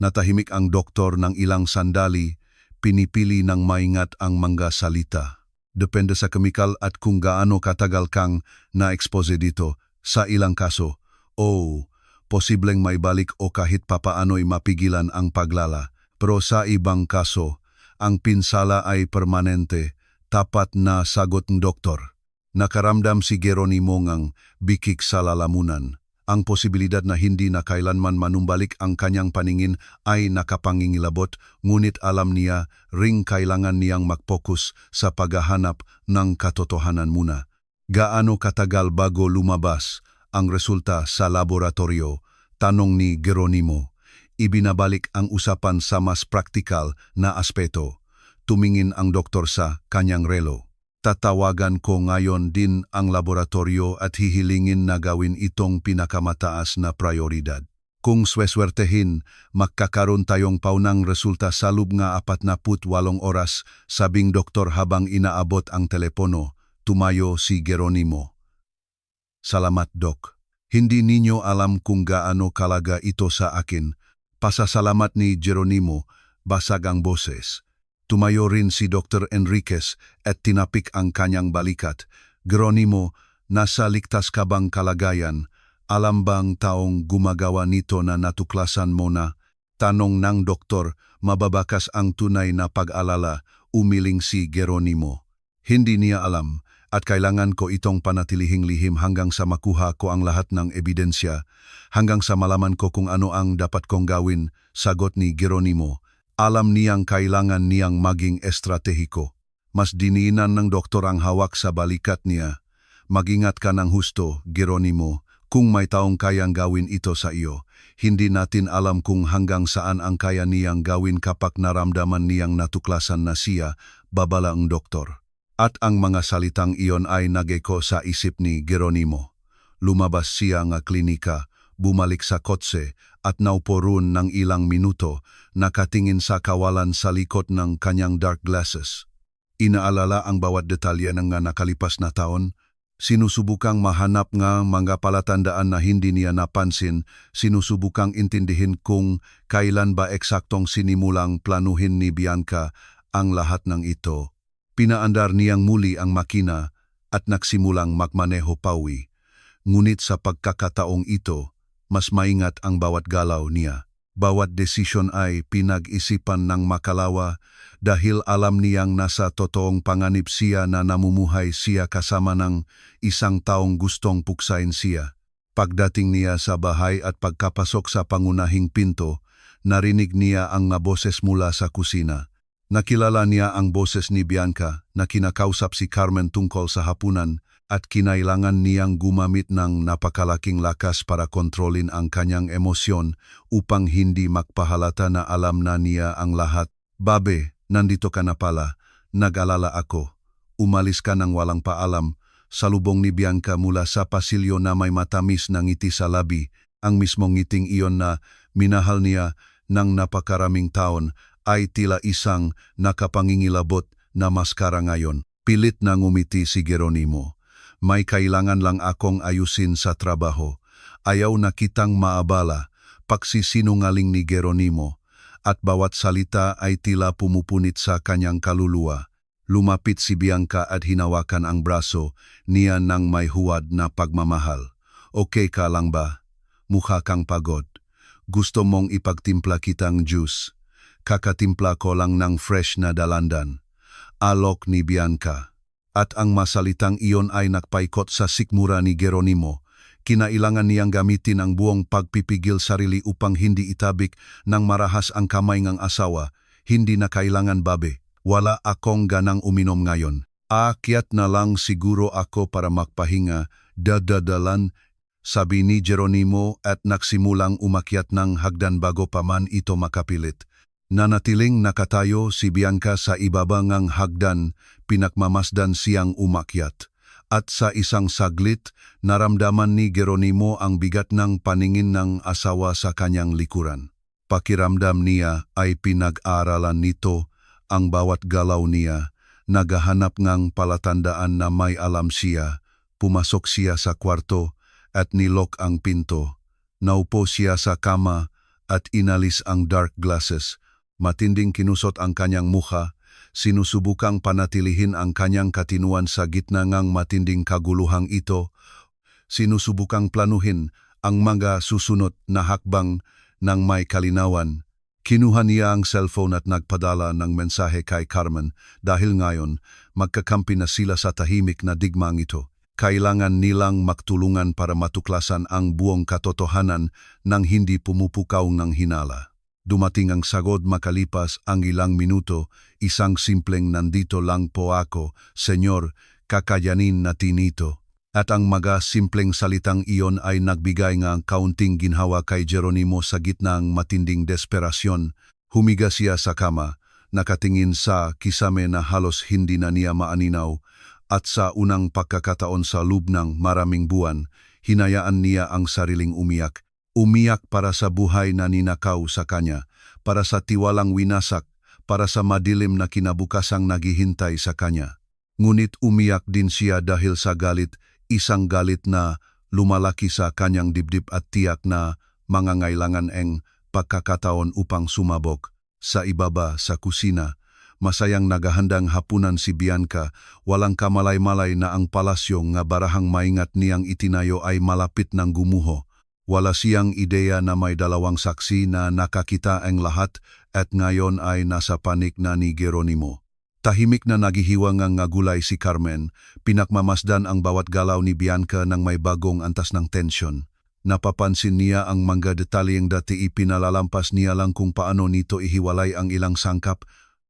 Speaker 1: Natahimik ang doktor ng ilang sandali, pinipili ng maingat ang mga salita. Depende sa kemikal at kung gaano katagal kang na-expose dito. Sa ilang kaso, posibleng may balik o kahit papaano'y mapigilan ang paglala. Pero sa ibang kaso, ang pinsala ay permanente, tapat na sagot ng doktor. Nakaramdam si Geronimo ngang bikik sa lalamunan. Ang posibilidad na hindi na kailanman manumbalik ang kanyang paningin ay nakapangingilabot, ngunit alam niya ring kailangan niyang mag-focus sa paghahanap ng katotohanan muna. Gaano katagal bago lumabas ang resulta sa laboratorio? Tanong ni Geronimo. Ibinabalik ang usapan sa mas praktikal na aspeto. Tumingin ang doktor sa kanyang relo. Tatawagan ko ngayon din ang laboratorio at hihilingin na gawin itong pinakamataas na prioridad. Kung sweswertehin, magkakaroon tayong paunang resulta sa loob nga 48 oras, sabing doktor habang inaabot ang telepono. Tumayo si Geronimo. Salamat, Dok. Hindi ninyo alam kung gaano kalaga ito sa akin. Pasasalamat ni Geronimo, basag ang boses. Tumayo rin si Dr. Enriquez at tinapik ang kanyang balikat. Geronimo, nasa ligtas ka bang kalagayan? Alam bang taong gumagawa nito na natuklasan mo na? Tanong ng doktor, mababakas ang tunay na pag-alala, umiling si Geronimo. Hindi niya alam at kailangan ko itong panatilihing lihim hanggang sa makuha ko ang lahat ng ebidensya, hanggang sa malaman ko kung ano ang dapat kong gawin, sagot ni Geronimo. Alam niyang kailangan niyang maging estratehiko. Mas diniinan ng doktor ang hawak sa balikat niya. Mag-ingat ka ng husto, Geronimo, kung may taong kayang gawin ito sa iyo. Hindi natin alam kung hanggang saan ang kaya niyang gawin kapag naramdaman niyang natuklasan na siya, babala ang doktor. At ang mga salitang iyon ay nag-eko sa isip ni Geronimo. Lumabas siya nga klinika, bumalik sa kotse at naupo roon ng ilang minuto, nakatingin sa kawalan sa likod ng kanyang dark glasses. Inaalala ang bawat detalye ng nga nakalipas na taon. Sinusubukang mahanap nga mga palatandaan na hindi niya napansin, sinusubukang intindihin kung kailan ba eksaktong sinimulang planuhin ni Bianca ang lahat ng ito. Pinaandar niyang muli ang makina at nagsimulang magmaneho pauwi. Ngunit sa pagkakataong ito, mas maingat ang bawat galaw niya. Bawat desisyon ay pinag-isipan ng makalawa dahil alam niyang nasa totoong panganib siya na namumuhay siya kasama ng isang taong gustong puksain siya. Pagdating niya sa bahay at pagkapasok sa pangunahing pinto, narinig niya ang nga boses mula sa kusina. Nakilala niya ang boses ni Bianca na kinakausap si Carmen tungkol sa hapunan at kinailangan niyang gumamit ng napakalaking lakas para kontrolin ang kanyang emosyon upang hindi magpahalata na alam na niya ang lahat. Babe, nandito ka na pala. Nag-alala ako. Umalis ka ng walang paalam. Salubong ni Bianca mula sa pasilyo na may matamis na ngiti sa labi. Ang mismong ngiting iyon na minahal niya ng napakaraming taon ay tila isang nakapangingilabot na maskara ngayon. Pilit na ngumiti si Geronimo. May kailangan lang akong ayusin sa trabaho. Ayaw na kitang maabala, pagsisinungaling ni Geronimo, at bawat salita ay tila pumupunit sa kanyang kaluluwa. Lumapit si Bianca at hinawakan ang braso niya ng may huwad na pagmamahal. Okay ka lang ba? Mukha kang pagod. Gusto mong ipagtimpla kitang juice. Kakatimpla ko lang ng fresh na dalandan. Alok ni Bianca. at ang masalitang iyon ay nakpaikot sa sikmura ni Geronimo. Kinailangan niyang gamitin ang buong pagpipigil sarili upang hindi itabik ng marahas ang kamay ng asawa. Hindi na kailangan babe. Wala akong ganang uminom ngayon. Aakyat na lang siguro ako para magpahinga, dadadalan, sabi ni Geronimo at nagsimulang umakyat ng hagdan bago pa man ito makapilit. Nanatiling nakatayo si Bianca sa ibaba ng hagdan, pinakmamasdan siyang umakyat. At sa isang saglit, naramdaman ni Geronimo ang bigat ng paningin ng asawa sa kanyang likuran. Pakiramdam niya ay pinag-aaralan nito ang bawat galaw niya, naghahanap ng palatandaan na may alam siya. Pumasok siya sa kwarto at nilok ang pinto. Naupo siya sa kama at inalis ang dark glasses. Matinding kinusot ang kanyang mukha. Sinusubukang panatilihin ang kanyang katinuan sa gitna ng matinding kaguluhang ito. Sinusubukang planuhin ang mga susunod na hakbang ng may kalinawan. Kinuha niya ang cellphone at nagpadala ng mensahe kay Carmen dahil ngayon magkakampi na sila sa tahimik na digmang ito. Kailangan nilang magtulungan para matuklasan ang buong katotohanan nang hindi pumupukaw ng hinala. Dumating ang sagot makalipas ang ilang minuto, isang simpleng nandito lang po ako, Senyor, kakayanin natin ito. At ang mga simpleng salitang iyon ay nagbigay ng kaunting ginhawa kay Geronimo sa gitna ng matinding desperasyon. Humiga siya sa kama, nakatingin sa kisame na halos hindi na niya maaninaw, at sa unang pagkakataon sa loob ng maraming buwan, hinayaan niya ang sariling umiyak. Umiyak para sa buhay na ninakaw sa kanya, para sa tiwalang winasak, para sa madilim na kinabukasang naghihintay sa kanya. Ngunit umiyak din siya dahil sa galit, isang galit na lumalaki sa kanyang dibdib at tiyak na mangangailangan ang pagkakataon upang sumabog. Sa ibaba sa kusina, masayang naghahandang hapunan si Bianca, walang kamalay-malay na ang palasyo nga barahang maingat niyang itinayo ay malapit ng gumuho. Wala siyang ideya na may dalawang saksi na nakakita ang lahat at ngayon ay nasa panik na ni Geronimo. Tahimik na naghihiwang ang ngagulay si Carmen, pinakmamasdan ang bawat galaw ni Bianca ng may bagong antas ng tensyon. Napapansin niya ang mga detalyeng dati ipinalalampas niya lang kung paano nito ihiwalay ang ilang sangkap,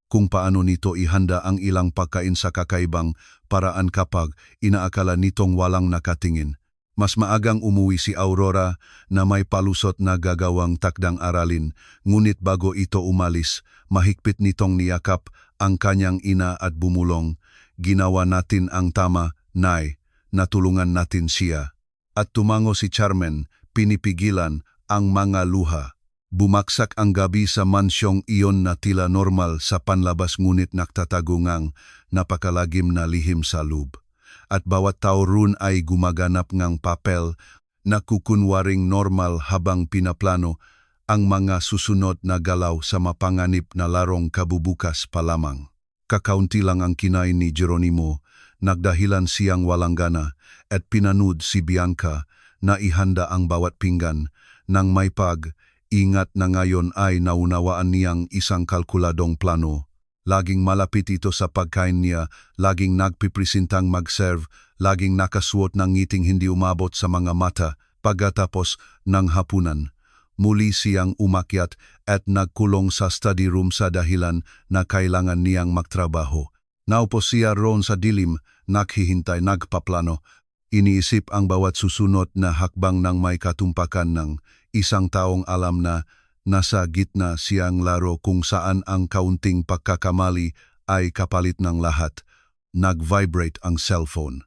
Speaker 1: kung paano nito ihanda ang ilang pagkain sa kakaibang paraan kapag inaakala nitong walang nakatingin. Mas maagang umuwi si Aurora na may palusot na gagawang takdang aralin, ngunit bago ito umalis, mahigpit nitong niyakap ang kanyang ina at bumulong, "Ginawa natin ang tama, Nay, natulungan natin siya." At tumango si Carmen, pinipigilan ang mga luha. Bumaksak ang gabi sa mansyong iyon na tila normal sa panlabas ngunit nagtatago ngang napakalagim na lihim sa loob. At bawat tao roon ay gumaganap ng papel na kukunwaring normal habang pinaplano ang mga susunod na galaw sa mapanganib na larong kabubukas pa lamang. Kakaunti lang ang kinain ni Geronimo, nagdahilan siyang walang gana at pinanood si Bianca na ihanda ang bawat pinggan nang may pag-ingat na ngayon ay naunawaan niyang isang kalkuladong plano. Laging malapit ito sa pagkain niya, laging nagpipresentang mag-serve, laging nakasuot ng ngiting hindi umabot sa mga mata. Pagkatapos ng hapunan, muli siyang umakyat at nagkulong sa study room sa dahilan na kailangan niyang magtrabaho. Naupo siya roon sa dilim, naghihintay, nagpaplano. Iniisip ang bawat susunod na hakbang ng may katumpakan ng isang taong alam na nasa gitna siyang laro kung saan ang kaunting pagkakamali ay kapalit ng lahat. Nag-vibrate ang cellphone.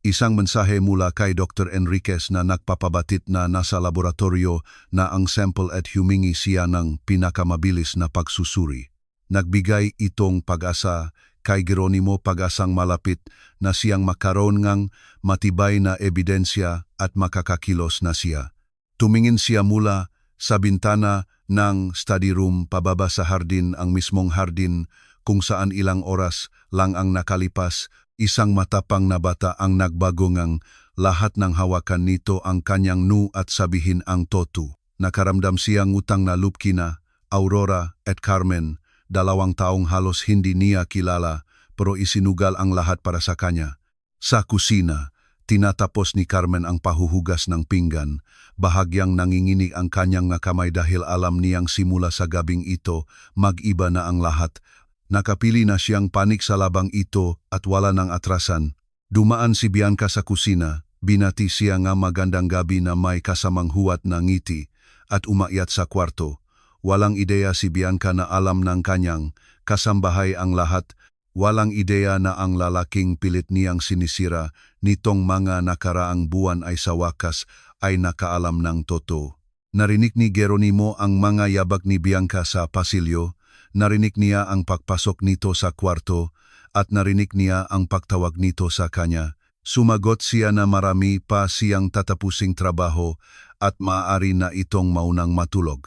Speaker 1: Isang mensahe mula kay Dr. Enriquez na nagpapabatid na nasa laboratorio na ang sample at humingi siya ng pinakamabilis na pagsusuri. Nagbigay itong pag-asa kay Geronimo, pag-asang malapit na siyang makaroon ng matibay na ebidensya at makakakilos na siya. Tumingin siya mula sa bintana ng study room pababa sa hardin, ang mismong hardin kung saan ilang oras lang ang nakalipas, isang matapang na bata ang nagbago ngang lahat ng hawakan nito ang kanyang nu at sabihin ang totu. Nakaramdam siyang utang na loob kina Aurora at Carmen, dalawang taong halos hindi niya kilala, pero isinugal ang lahat para sa kanya. Sa kusina, tinatapos ni Carmen ang pahuhugas ng pinggan. Bahagyang nanginginig ang kanyang nga kamay dahil alam niyang simula sa gabing ito, mag-iba na ang lahat. Nakapili na siyang panik sa labang ito at wala ng atrasan. Dumaan si Bianca sa kusina, binati siya nga magandang gabi na may kasamang huwat na ngiti at umakyat sa kwarto. Walang ideya si Bianca na alam ng kanyang kasambahay ang lahat. Walang ideya na ang lalaking pilit niyang sinisira nitong mga nakaraang buwan ay sa wakas ay nakaalam ng totoo. Narinig ni Geronimo ang mga yabag ni Bianca sa pasilyo, narinig niya ang pagpasok nito sa kwarto, at narinig niya ang pagtawag nito sa kanya. Sumagot siya na marami pa siyang tatapusing trabaho at maaari na itong maunang matulog.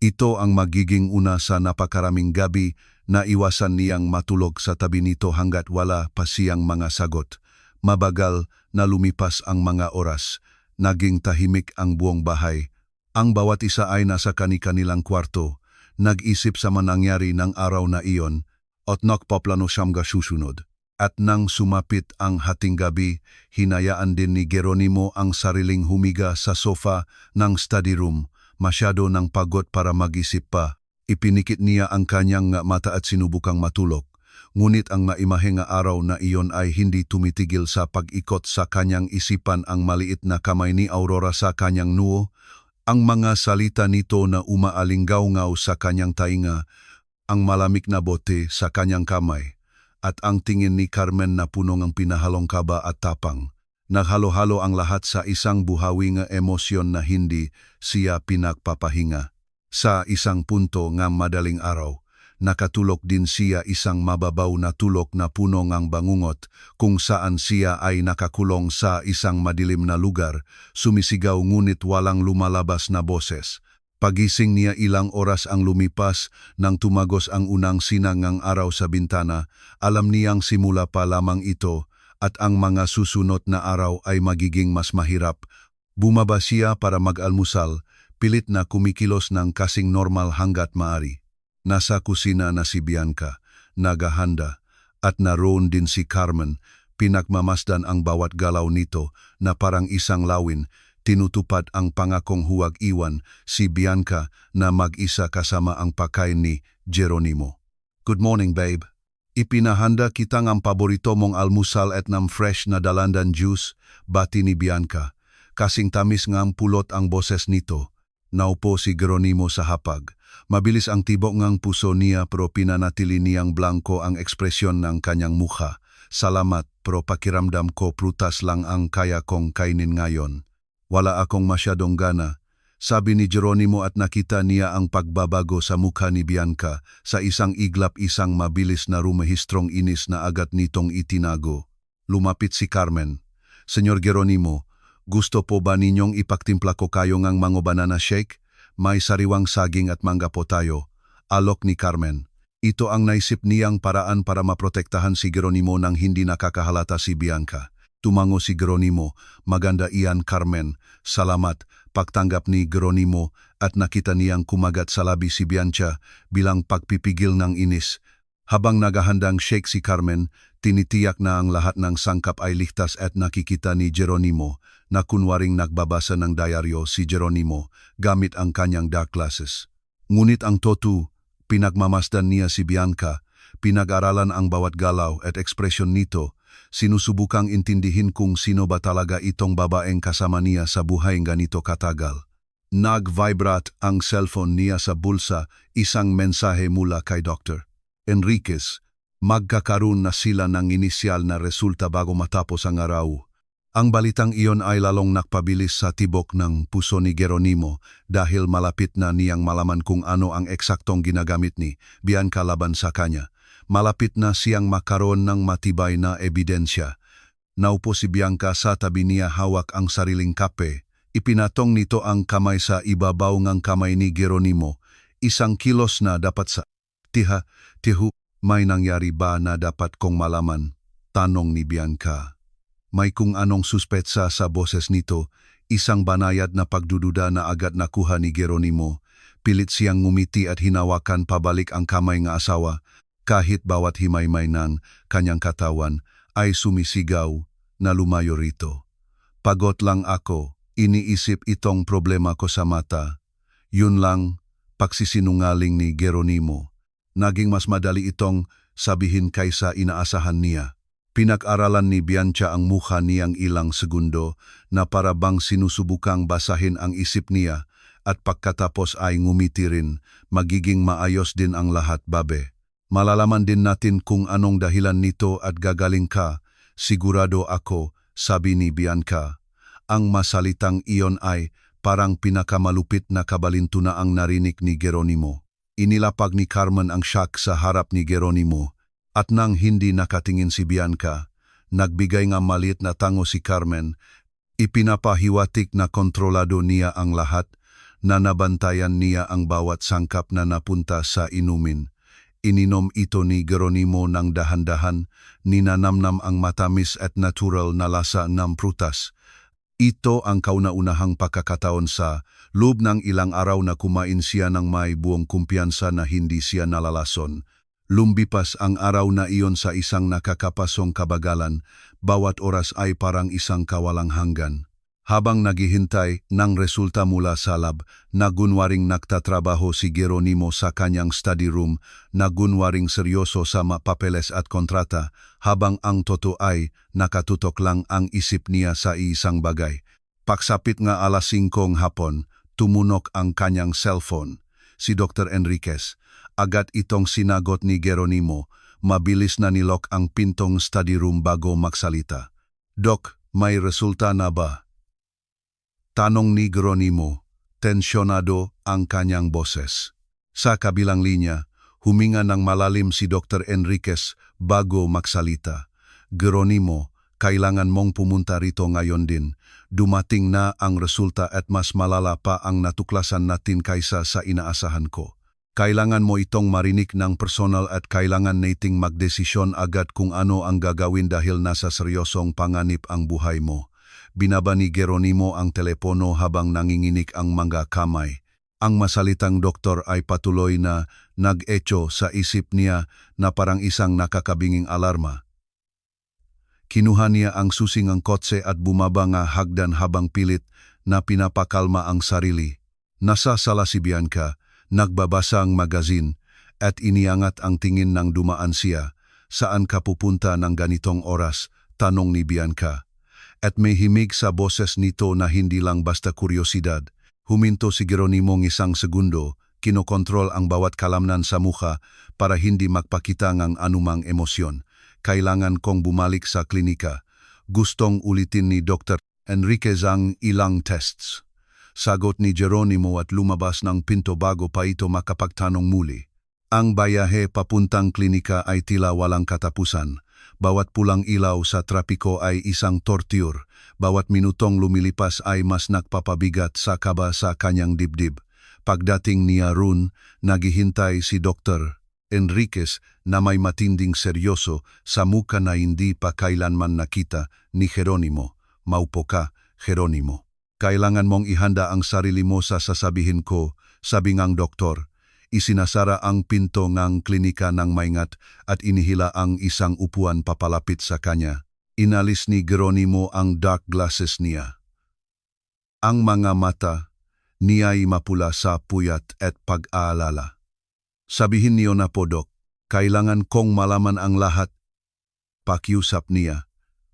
Speaker 1: Ito ang magiging una sa napakaraming gabi na iwasan niyang matulog sa tabi nito hanggat wala pa siyang mga sagot. Mabagal na lumipas ang mga oras. Naging tahimik ang buong bahay. Ang bawat isa ay nasa kani-kanilang kwarto. Nag-isip sa manangyari ng araw na iyon at nakpaplano siyang susunod. At nang sumapit ang hating gabi, hinayaan din ni Geronimo ang sariling humiga sa sofa ng study room. Masyado ng pagod para mag-isip pa. Ipinikit niya ang kanyang mata at sinubukang matulog. Ngunit ang maimahe nga araw na iyon ay hindi tumitigil sa pag-ikot sa kanyang isipan ang maliit na kamay ni Aurora sa kanyang noo, ang mga salita nito na umaalingaw-ngaw sa kanyang tainga, ang malamig na bote sa kanyang kamay, at ang tingin ni Carmen na puno ng pinahalong kaba at tapang. Naghalo-halo ang lahat sa isang buhawi nga emosyon na hindi siya pinagpapahinga. Sa isang punto ng madaling araw, nakatulog din siya isang mababaw na tulog na puno ng bangungot kung saan siya ay nakakulong sa isang madilim na lugar, sumisigaw ngunit walang lumalabas na boses. Pagising niya ilang oras ang lumipas nang tumagos ang unang sinangang araw sa bintana, alam niyang simula pa lamang ito at ang mga susunod na araw ay magiging mas mahirap. Bumaba siya para mag-almusal, pilit na kumikilos ng kasing normal hanggat maari. Nasa kusina na si Bianca, naghahanda, at naroon din si Carmen, pinagmamasdan ang bawat galaw nito na parang isang lawin. Tinutupad ang pangakong huwag iwan si Bianca na mag-isa kasama ang pakain ni Geronimo. "Good morning, babe. Ipinahanda kita ng paborito mong almusal at ng fresh na dalandan juice," bati ni Bianca. Kasing tamis ngang pulot ang boses nito. Naupo si Geronimo sa hapag. Mabilis ang tibok ngang puso niya pero pinanatili niyang blanko ang ekspresyon ng kanyang mukha. "Salamat pero pakiramdam ko prutas lang ang kaya kong kainin ngayon. Wala akong masyadong gana," sabi ni Geronimo at nakita niya ang pagbabago sa mukha ni Bianca. Sa isang iglap isang mabilis na rumahistrong inis na agad nitong itinago. Lumapit si Carmen. "Senyor Geronimo, gusto po ba ninyong ipagtimpla ko kayo ng mango banana shake? May sariwang saging at mangga po tayo," alok ni Carmen. Ito ang naisip niyang paraan para maprotektahan si Geronimo nang hindi nakakahalata si Bianca. Tumango si Geronimo. "Maganda iyan, Carmen. Salamat," pagtanggap ni Geronimo at nakita niyang kumagat sa labi si Bianca bilang pagpipigil ng inis. Habang naghahandang shake si Carmen, tinitiyak na ang lahat ng sangkap ay ligtas at nakikita ni Geronimo na kunwaring nagbabasa ng diaryo si Geronimo gamit ang kanyang dark glasses. Ngunit ang pinagmamasdan niya si Bianca, pinag-aralan ang bawat galaw at ekspresyon nito. Sinusubukang intindihin kung sino ba talaga itong babaeng kasama niya sa buhay ganito katagal. Nag-vibrate ang cellphone niya sa bulsa, isang mensahe mula kay Dr. Enriquez. Magkakaroon na sila ng inisyal na resulta bago matapos ang araw. Ang balitang iyon ay lalong nakpabilis sa tibok ng puso ni Geronimo dahil malapit na niyang malaman kung ano ang eksaktong ginagamit ni Bianca laban sa kanya. Malapit na siyang makaroon ng matibay na ebidensya. Naupo si Bianca sa tabi niya, hawak ang sariling kape. Ipinatong nito ang kamay sa ibabaw ng kamay ni Geronimo. "Isang kilos na dapat sa tihu, may nangyari ba na dapat kong malaman?" tanong ni Bianca. May kung anong suspetsa sa boses nito, isang banayad na pagdududa na agad nakuha ni Geronimo. Pilit siyang ngumiti at hinawakan pabalik ang kamay ng asawa. Kahit bawat himaymay ng kanyang katawan ay sumisigaw na lumayo rito. Pagod lang ako, iniisip itong problema ko sa mata. Yun lang, pagsisinungaling ni Geronimo. Naging mas madali itong sabihin kaysa inaasahan niya. Pinag-aralan ni Bianca ang mukha niyang ilang segundo na para bang sinusubukang basahin ang isip niya at pagkatapos ay ngumiti rin, magiging maayos din ang lahat, babe. Malalaman din natin kung anong dahilan nito at gagaling ka, sigurado ako, sabi ni Bianca. Ang masalitang iyon ay parang pinakamalupit na kabalintuna ang narinig ni Geronimo. Inilapag ni Carmen ang shock sa harap ni Geronimo. At nang hindi nakatingin si Bianca, nagbigay nga maliit na tango si Carmen, ipinapahiwatig na kontrolado niya ang lahat, na nabantayan niya ang bawat sangkap na napunta sa inumin. Ininom ito ni Geronimo ng dahan-dahan, ninanamnam ang matamis at natural na lasa ng prutas. Ito ang kauna-unahang pagkakataon sa loob ng ilang araw na kumain siya ng may buong kumpiyansa na hindi siya nalalason. Lumbipas ang araw na iyon sa isang nakakapasong kabagalan, bawat oras ay parang isang kawalang hanggan. Habang naghihintay ng resulta mula sa lab, nagunwaring nagtatrabaho si Geronimo sa kanyang study room, nagunwaring seryoso sa papeles at kontrata, habang ang totoo ay nakatutok lang ang isip niya sa isang bagay. Pagsapit nga alas 5 hapon, tumunok ang kanyang cellphone. Si Dr. Enriquez. Agad itong sinagot ni Geronimo, mabilis na nilok ang pintong study room bago magsalita. Doc, may resulta na ba? Tanong ni Geronimo, tensyonado ang kanyang boses. Sa kabilang linya, huminga ng malalim si Dr. Enriquez bago magsalita. Geronimo, kailangan mong pumunta rito ngayon din. Dumating na ang resulta at mas malala pa ang natuklasan natin kaysa sa inaasahan ko. Kailangan mo itong marinig ng personal at kailangan nating magdesisyon agad kung ano ang gagawin dahil nasa seryosong panganib ang buhay mo. Binaba ni Geronimo ang telepono habang nanginginig ang mga kamay. Ang masalitang doktor ay patuloy na nag-echo sa isip niya na parang isang nakakabinging alarma. Kinuha niya ang susing ang kotse at bumaba nga hagdan habang pilit na pinapakalma ang sarili. Nasa sala si Bianca, nagbabasa ang magazine at iniangat ang tingin ng dumaan siya. Saan ka pupunta ng ganitong oras? Tanong ni Bianca. At may himig sa boses nito na hindi lang basta kuryosidad. Huminto si Geronimo ng isang segundo, kinokontrol ang bawat kalamnan sa mukha para hindi magpakita ng anumang emosyon. Kailangan kong bumalik sa klinika. Gustong ulitin ni Dr. Enriquez ang ilang tests. Sagot ni Geronimo at lumabas ng pinto bago pa ito makapagtanong muli. Ang bayahe papuntang klinika ay tila walang katapusan. Bawat pulang ilaw sa trapiko ay isang torture. Bawat minutong lumilipas ay mas nagpapabigat sa kaba sa kanyang dibdib. Pagdating niya roon, naghihintay si Dr. Enriquez na may matinding seryoso sa muka na hindi pa kailanman nakita ni Geronimo. Maupo ka, Geronimo. Kailangan mong ihanda ang sarili mo sa sasabihin ko, sabi ngang doktor. Isinasara ang pinto ng klinika ng maingat at inihila ang isang upuan papalapit sa kanya. Inalis ni Geronimo ang dark glasses niya. Ang mga mata niya'y mapula sa puyat at pag-aalala. Sabihin niyo na po, Dok, kailangan kong malaman ang lahat. Pakiusap niya.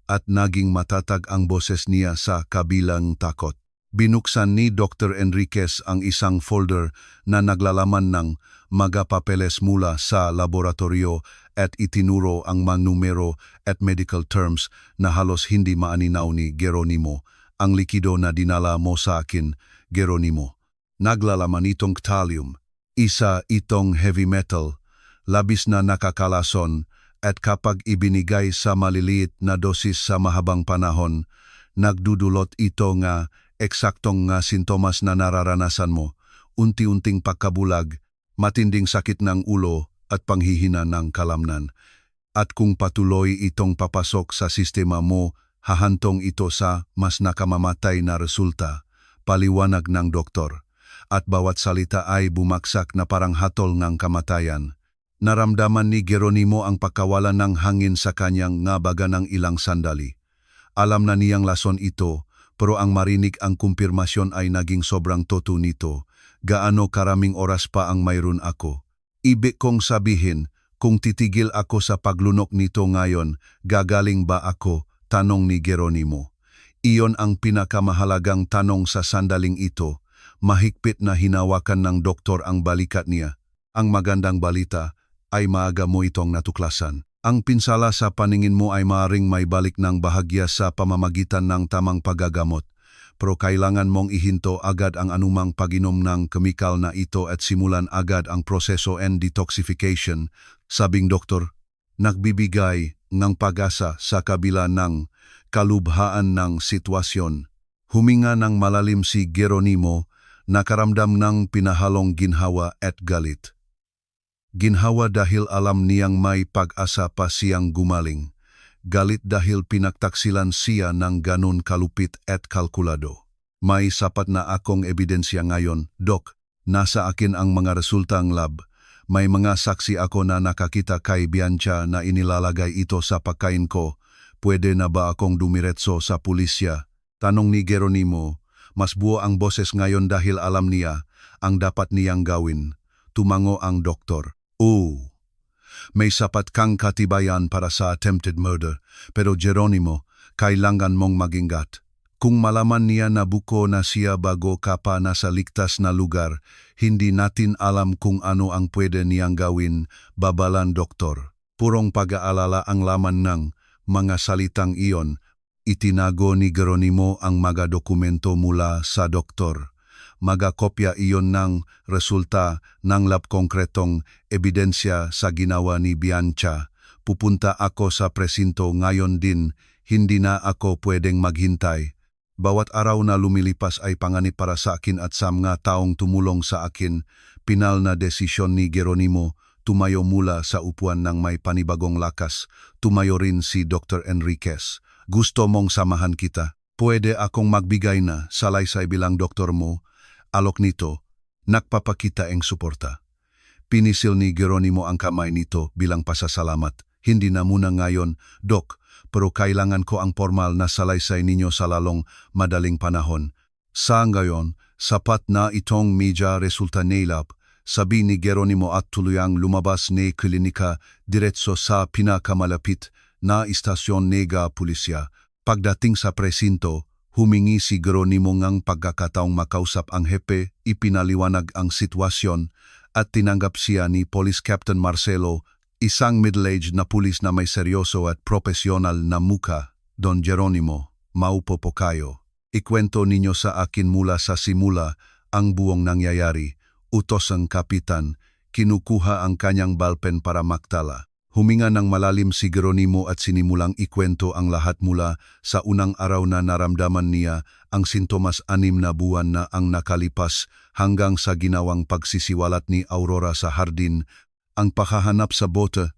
Speaker 1: At naging matatag ang boses niya sa kabilang takot. Binuksan ni Dr. Enriquez ang isang folder na naglalaman ng mga papeles mula sa laboratorio at itinuro ang mga numero at medical terms na halos hindi maaninaw ni Geronimo. Ang likido na dinala mo sa akin, Geronimo. Naglalaman itong thallium. Isa itong heavy metal, labis na nakakalason, at kapag ibinigay sa maliliit na dosis sa mahabang panahon, nagdudulot ito nga eksaktong nga sintomas na nararanasan mo, unti-unting pagkabulag, matinding sakit ng ulo at panghihina ng kalamnan. At kung patuloy itong papasok sa sistema mo, hahantong ito sa mas nakamamatay na resulta, paliwanag ng doktor. At bawat salita ay bumaksak na parang hatol ng kamatayan. Naramdaman ni Geronimo ang pagkawalan ng hangin sa kanyang ngabaga ng ilang sandali. Alam na niyang lason ito, pero ang marinig ang kumpirmasyon ay naging sobrang totoo nito. Gaano karaming oras pa ang mayroon ako? Ibig kong sabihin, kung titigil ako sa paglunok nito ngayon, gagaling ba ako? Tanong ni Geronimo. Iyon ang pinakamahalagang tanong sa sandaling ito. Mahigpit na hinawakan ng doktor ang balikat niya. Ang magandang balita ay maaga mo itong natuklasan. Ang pinsala sa paningin mo ay maaaring may balik ng bahagya sa pamamagitan ng tamang paggagamot. Pero kailangan mong ihinto agad ang anumang pag-inom ng kemikal na ito at simulan agad ang proseso and detoxification, sabing doktor. Nagbibigay ng pag-asa sa kabila ng kalubhaan ng sitwasyon. Huminga ng malalim si Geronimo, nakaramdam ng pinahalong ginhawa at galit. Ginhawa dahil alam niyang may pag-asa pa siyang gumaling. Galit dahil pinagtaksilan siya ng ganun kalupit at kalkulado. May sapat na akong ebidensya ngayon, Dok. Nasa akin ang mga resulta ng lab. May mga saksi ako na nakakita kay Bianca na inilalagay ito sa pagkain ko. Pwede na ba akong dumiretso sa pulisya? Tanong ni Geronimo. Mas buo ang boses ngayon dahil alam niya ang dapat niyang gawin. Tumango ang doktor. May sapat kang katibayan para sa attempted murder, pero Geronimo, kailangan mong magingat. Kung malaman niya na buko na siya bago ka pa nasa ligtas na lugar, hindi natin alam kung ano ang pwede niyang gawin, babalan doktor. Purong pag-aalala ang laman ng mga salitang iyon. Itinago ni Geronimo ang mga dokumento mula sa doktor. Magakopya iyon ng resulta ng lab konkretong ebidensya sa ginawa ni Bianca. Pupunta ako sa presinto ngayon din, hindi na ako pwedeng maghintay. Bawat araw na lumilipas ay panganib para sa akin at sa mga taong tumulong sa akin. Pinal na desisyon ni Geronimo, tumayo mula sa upuan ng may panibagong lakas. Tumayo rin si Dr. Enriquez. Gusto mong samahan kita? Pwede akong magbigay na salaysay bilang doktor mo. Alok nito, nagpapakita ang suporta. Pinisil ni Geronimo ang kamay nito bilang pasasalamat. Hindi na muna ngayon, Dok, pero kailangan ko ang formal na salaysay ninyo sa lalong madaling panahon. Sa ngayon, sapat na itong media resulta nilab, sabi ni Geronimo at tuluyang lumabas ni klinika diretso sa pinakamalapit na istasyon nega pulisya. Pagdating sa presinto, humingi si Geronimo ngang pagkakataong makausap ang hepe, ipinaliwanag ang sitwasyon at tinanggap siya ni Police Captain Marcelo, isang middle-aged na pulis na may seryoso at profesional na muka. Don Geronimo, maupo po kayo. Ikwento ninyo sa akin mula sa simula ang buong nangyayari. Utos ang kapitan, kinukuha ang kanyang balpen para maktala. Huminga ng malalim si Geronimo at sinimulang ikwento ang lahat mula sa unang araw na naramdaman niya ang sintomas 6 na buwan na ang nakalipas hanggang sa ginawang pagsisiwalat ni Aurora sa hardin, ang paghahanap sa bote,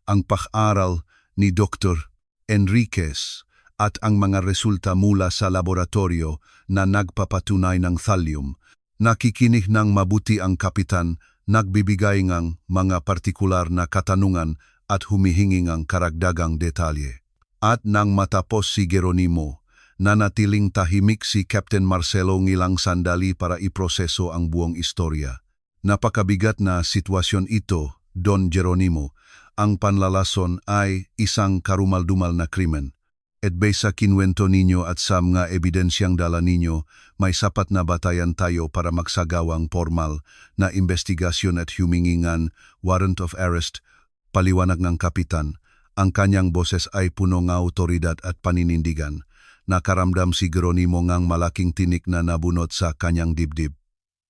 Speaker 1: ang pag-aral ni Dr. Enriquez at ang mga resulta mula sa laboratorio na nagpapatunay ng thallium. Nakikinig ng mabuti ang kapitan, nagbibigay ng mga partikular na katanungan at humihingi ng karagdagang detalye. At nang matapos si Geronimo, nanatiling tahimik si Captain Marcelo ngilang sandali para iproseso ang buong istorya. Napakabigat na sitwasyon ito, Don Geronimo. Ang panlalason ay isang karumal-dumal na krimen. At base sa kinwento ninyo at sa mga ebidensyang dala ninyo, may sapat na batayan tayo para magsagawang formal na investigasyon at humingingan warrant of arrest. Paliwanag ng kapitan, ang kanyang boses ay puno ng autoridad at paninindigan. Nakaramdam si Geronimo ngang malaking tinik na nabunot sa kanyang dibdib.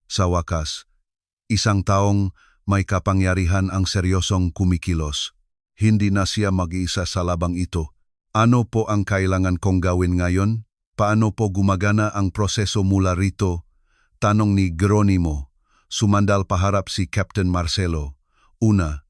Speaker 1: Sa wakas, isang taong may kapangyarihan ang seryosong kumikilos. Hindi na siya mag-iisa sa labang ito. Ano po ang kailangan kong gawin ngayon? Paano po gumagana ang proseso mula rito? Tanong ni Geronimo. Sumandal paharap si Captain Marcelo. Una,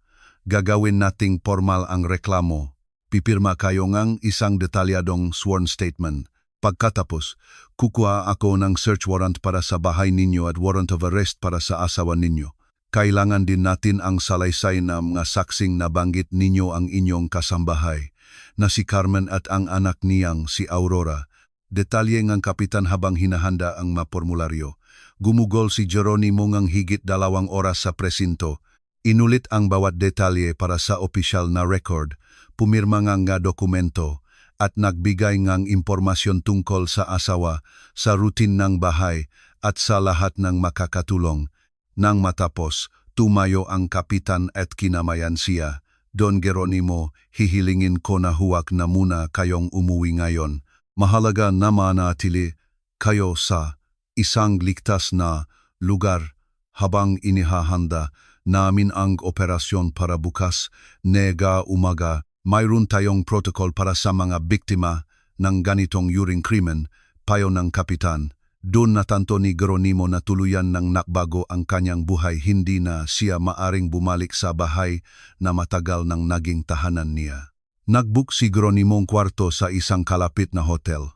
Speaker 1: gagawin nating formal ang reklamo. Pipirma kayo ngang isang detalyadong sworn statement. Pagkatapos, kukuha ako ng search warrant para sa bahay ninyo at warrant of arrest para sa asawa ninyo. Kailangan din natin ang salaysay na mga saksing nabanggit ninyo ang inyong kasambahay, na si Carmen at ang anak niyang si Aurora. Detalye ngang kapitan habang hinahanda ang mapormularyo. Gumugol si Geronimo ngang higit 2 oras sa presinto. Inulit ang bawat detalye para sa opisyal na record, pumirma nga dokumento, at nagbigay ngang impormasyon tungkol sa asawa, sa routine ng bahay, at sa lahat ng makakatulong. Nang matapos, tumayo ang kapitan at kinamayan siya. Don Geronimo, hihilingin ko na huwag na muna kayong umuwi ngayon. Mahalaga na manatili kayo sa isang ligtas na lugar habang inihahanda namin ang operasyon para bukas, nega umaga. Mayroon tayong protocol para sa mga biktima ng ganitong yuring krimen, payo ng kapitan. Doon natanto ni Geronimo na tuluyan ng nakbago ang kanyang buhay, hindi na siya maaring bumalik sa bahay na matagal nang naging tahanan niya. Nagbook si Geronimo ng kwarto sa isang kalapit na hotel.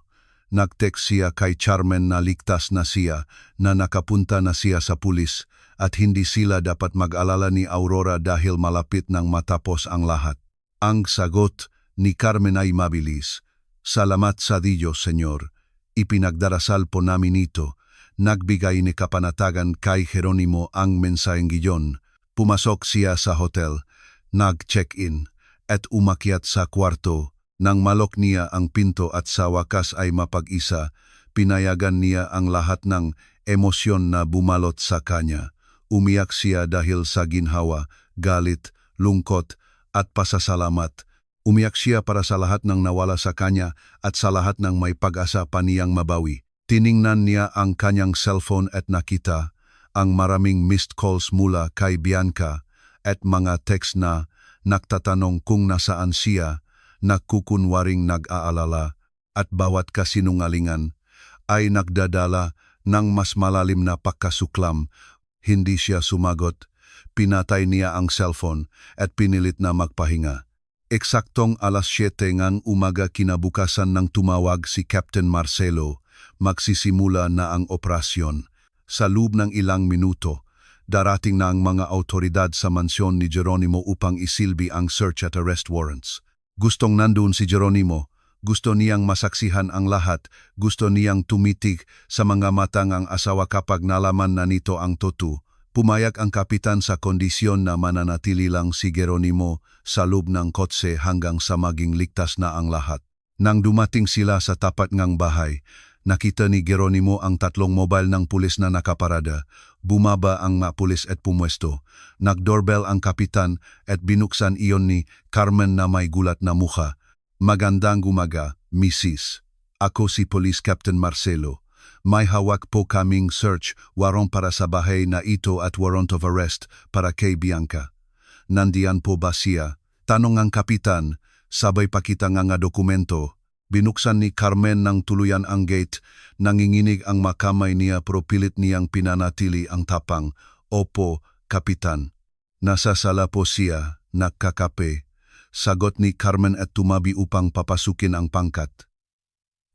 Speaker 1: Nag-text siya kay Carmen na ligtas na siya, na nakapunta na siya sa pulis at hindi sila dapat mag-alala ni Aurora dahil malapit nang matapos ang lahat. Ang sagot ni Carmen ay mabilis. Salamat sa Diyos, Senyor. Ipinagdarasal po namin ito. Nagbigay ni kapanatagan kay Geronimo ang mensaheng giyon. Pumasok siya sa hotel, nag-check-in, at umakyat sa kwarto. Nang malok niya ang pinto at sa wakas ay mapag-isa, pinayagan niya ang lahat ng emosyon na bumalot sa kanya. Umiyak siya dahil sa ginhawa, galit, lungkot, at pasasalamat. Umiyak siya para sa lahat ng nawala sa kanya at sa lahat ng may pag-asa pa niyang mabawi. Tiningnan niya ang kanyang cellphone at nakita ang maraming missed calls mula kay Bianca at mga text na nagtatanong kung nasaan siya, nagkukunwaring nag-aalala, at bawat kasinungalingan ay nagdadala ng mas malalim na pagkasuklam. Hindi siya sumagot. Pinatay niya ang cellphone at pinilit na magpahinga. Eksaktong alas 7 ngang umaga kinabukasan nang tumawag si Captain Marcelo. Magsisimula na ang operasyon. Sa loob ng ilang minuto, darating na ang mga autoridad sa mansyon ni Geronimo upang isilbi ang search at arrest warrants. Gustong nandun si Geronimo. Gusto niyang masaksihan ang lahat. Gusto niyang tumitig sa mga mata ng asawa kapag nalaman na nito ang totoo. Pumayag ang kapitan sa kondisyon na mananatili lang si Geronimo sa loob ng kotse hanggang sa maging ligtas na ang lahat. Nang dumating sila sa tapat ngang bahay, nakita ni Geronimo ang 3 mobile ng pulis na nakaparada. Bumaba ang mga pulis at pumwesto. Nagdoorbell ang kapitan at binuksan iyon ni Carmen na may gulat na mukha. Magandang umaga, Mrs. Ako si Police Captain Marcelo. May hawak po kaming search warrant para sa bahay na ito at warrant of arrest para kay Bianca. Nandiyan po ba siya? Tanong ang kapitan, sabay pakita nga dokumento. Binuksan ni Carmen ng tuluyan ang gate, nanginginig ang makamay niya pero pilit niyang pinanatili ang tapang. Opo, kapitan. Nasa sala po siya, nakakape. Sagot ni Carmen at tumabi upang papasukin ang pangkat.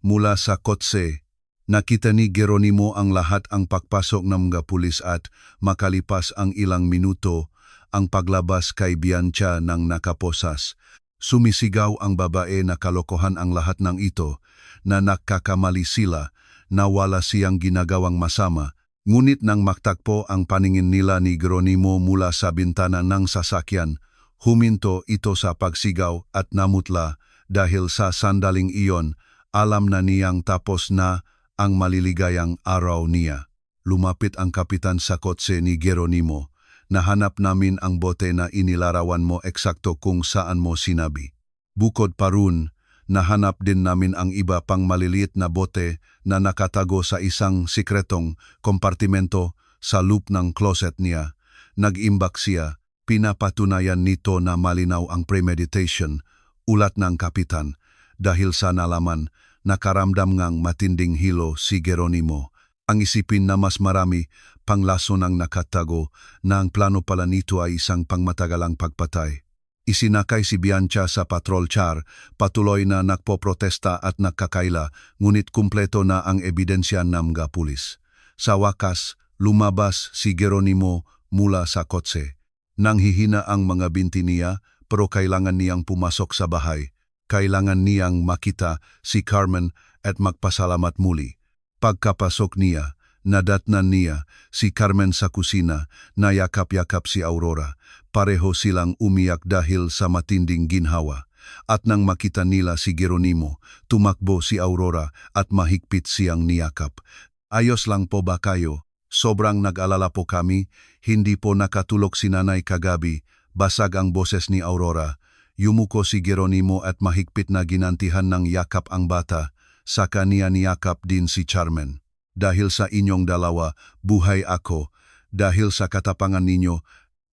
Speaker 1: Mula sa kotse, nakita ni Geronimo ang lahat ang pagpasok ng mga pulis at makalipas ang ilang minuto, ang paglabas kay Bianca ng nakaposas. Sumisigaw ang babae na kalokohan ang lahat ng ito, na nakakamali sila, na wala siyang ginagawang masama. Ngunit nang magtakpo ang paningin nila ni Geronimo mula sa bintana ng sasakyan, huminto ito sa pagsigaw at namutla dahil sa sandaling iyon, alam na niyang tapos na ang maliligayang araw niya. Lumapit ang kapitan sa kotse ni Geronimo. Nahanap namin ang bote na inilarawan mo eksakto kung saan mo sinabi. Bukod pa roon, nahanap din namin ang iba pang maliliit na bote na nakatago sa isang sikretong kompartimento sa loob ng closet niya. Nag-imbak siya, pinapatunayan nito na malinaw ang premeditation, ulat ng kapitan, dahil sa nalaman, nakaramdam ngang matinding hilo si Geronimo. Ang isipin na mas marami panglaso ng nakatago na ang plano pala nito ay isang pangmatagalang pagpatay. Isinakay si Bianca sa patrol car, patuloy na nagpoprotesta at nagkakaila, ngunit kumpleto na ang ebidensya ng mga pulis. Sa wakas, lumabas si Geronimo mula sa kotse. Nanghihina ang mga binti niya pero kailangan niyang pumasok sa bahay. Kailangan niyang makita si Carmen at magpasalamat muli. Pagkapasok niya, nadatnan niya si Carmen sa kusina na yakap-yakap si Aurora. Pareho silang umiyak dahil sa matinding ginhawa. At nang makita nila si Geronimo, tumakbo si Aurora at mahigpit siyang niyakap. Ayos lang po ba kayo? Sobrang nag-alala po kami, hindi po nakatulog si nanay kagabi. Basag ang boses ni Aurora. Yumuko si Geronimo at mahigpit na ginantihan ng yakap ang bata. Sa kanya niyakap din si Carmen. Dahil sa inyong dalawa, buhay ako. Dahil sa katapangan ninyo,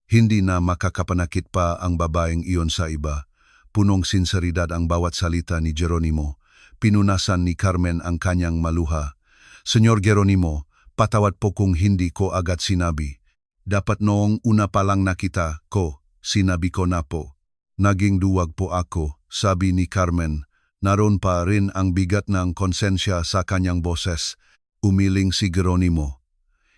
Speaker 1: hindi na makakapanakit pa ang babaeng iyon sa iba. Punong sinseridad ang bawat salita ni Geronimo. Pinunasan ni Carmen ang kanyang maluha. Senyor Geronimo, patawad po kung hindi ko agad sinabi. Dapat noong una pa lang nakita ko, sinabi ko na po. Naging duwag po ako, sabi ni Carmen. Naroon pa rin ang bigat ng konsensya sa kanyang boses. Umiling si Geronimo.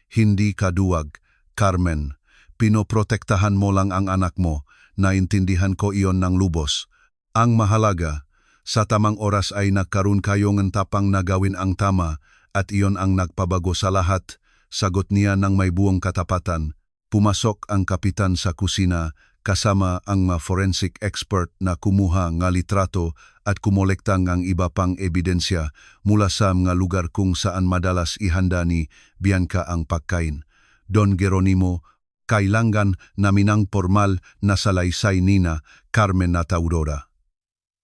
Speaker 1: Hindi ka duwag, Carmen. Pinoprotektahan mo lang ang anak mo. Naintindihan ko iyon ng lubos. Ang mahalaga, sa tamang oras ay nagkaroon kayo ng tapang na gawin ang tama at iyon ang nagpabago sa lahat, sagot niya ng may buong katapatan. Pumasok ang kapitan sa kusina kasama ang mga forensic expert na kumuha ng litrato at kumolekta ng iba pang ebidensya mula sa mga lugar kung saan madalas ihanda ni Bianca ang pagkain. Don Geronimo, kailangan namin ang formal na salaysay nina Carmen at Aurora.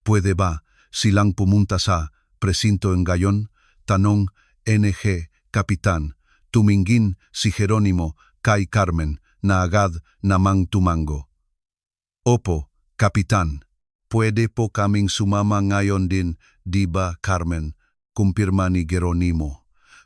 Speaker 1: Pwede ba silang pumunta sa presinto ngayon? Tanong NG Kapitan. Tumingin si Geronimo kay Carmen na agad namang tumango. Opo, Kapitan. Pwede po kaming sumama ngayon din, di ba Carmen? Kumpirma ni Geronimo.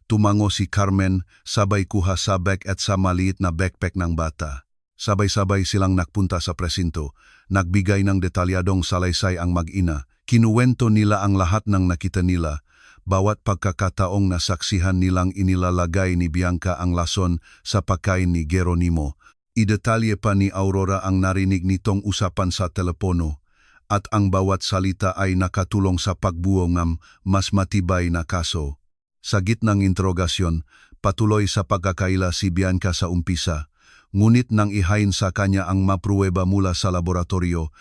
Speaker 1: Tumango si Carmen, sabay kuha sa bag at sa maliit na backpack ng bata. Sabay-sabay silang nakpunta sa presinto. Nagbigay ng detalyadong salaysay ang mag-ina. Kinuwento nila ang lahat ng nakita nila. Bawat pagkakataong nasaksihan nilang inilalagay ni Bianca ang lason sa pagkain ni Geronimo. Idetalye pa ni Aurora ang narinig nitong usapan sa telepono. At ang bawat salita ay nakatulong sa pagbuo ng mas matibay na kaso. Sa gitnang interogasyon, patuloy sa pagkakaila si Bianca sa umpisa, ngunit nang ihain sa kanya ang mapruweba mula sa laboratorio,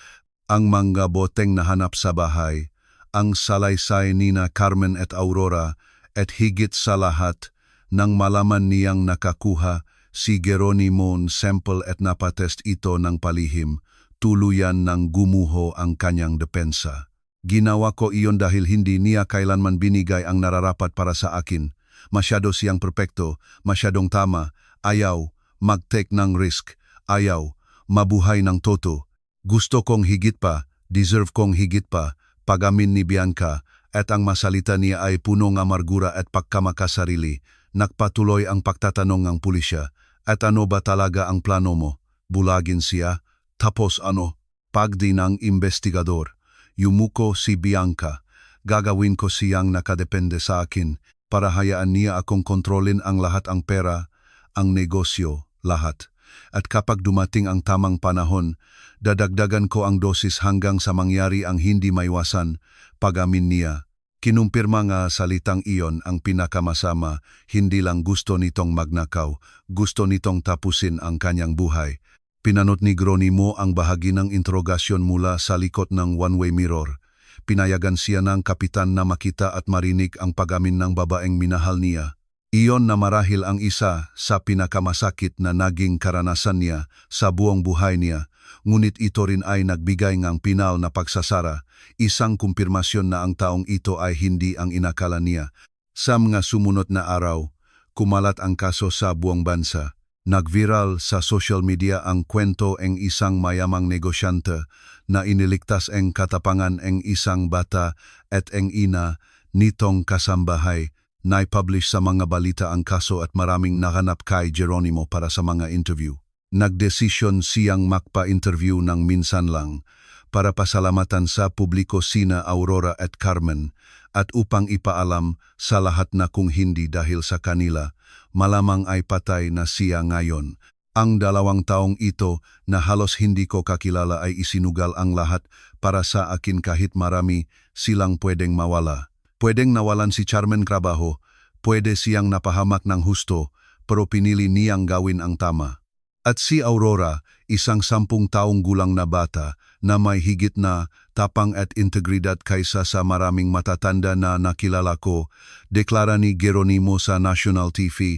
Speaker 1: ang mga boteng nahanap sa bahay, ang salaysay nina Carmen at Aurora, at higit sa lahat, nang malaman niyang nakakuha si Geronimo sample at napatest ito ng palihim, tuluyan ng gumuho ang kanyang depensa. Ginawa ko iyon dahil hindi niya kailanman binigay ang nararapat para sa akin. Masyado siyang perpekto, masyadong tama, ayaw, mag-take ng risk, ayaw, mabuhay ng toto. Gusto kong higit pa, deserve kong higit pa, pagamin ni Bianca, at ang masalita niya ay puno ng amargura at pagkamakasarili. Nagpatuloy ang pagtatanong ng pulisya, at ano ba talaga ang plano mo? Bulagin siya, tapos ano? Pagdi ng investigador. Yumuko si Bianca. Gagawin ko siyang nakadepende sa akin para hayaan niya akong kontrolin ang lahat ang pera, ang negosyo, lahat. At kapag dumating ang tamang panahon, dadagdagan ko ang dosis hanggang sa mangyari ang hindi maiwasan, pagamin niya. Kinumpirma nga salitang iyon ang pinakamasama, hindi lang gusto nitong magnakaw, gusto nitong tapusin ang kanyang buhay. Pinanot ni Geronimo ang bahagi ng interogasyon mula sa likod ng one-way mirror. Pinayagan siya ng kapitan na makita at marinig ang pagamin ng babaeng minahal niya. Iyon na marahil ang isa sa pinakamasakit na naging karanasan niya sa buong buhay niya, ngunit ito rin ay nagbigay ng pinal na pagsasara, isang kumpirmasyon na ang taong ito ay hindi ang inakala niya. Sa mga sumunod na araw, kumalat ang kaso sa buong bansa. Nagviral sa social media ang kwento ng isang mayamang negosyante na iniligtas ang katapangan ng isang bata at ang ina nitong kasambahay. Naipublish sa mga balita ang kaso at maraming nahanap kay Geronimo para sa mga interview. Nagdesisyon siyang magpa-interview ng minsan lang para pasalamatan sa publiko sina Aurora at Carmen at upang ipaalam sa lahat na kung hindi dahil sa kanila, malamang ay patay na siya ngayon. Ang 2 taong ito na halos hindi ko kakilala ay isinugal ang lahat para sa akin kahit marami silang pwedeng mawala. Pwedeng nawalan si Carmen trabaho, pwede siyang napahamak ng husto, pero pinili niyang gawin ang tama. At si Aurora, isang 10 taong gulang na bata na may higit na tapang at integridad kaysa sa maraming matatanda na nakilala ko, deklara ni Geronimo sa National TV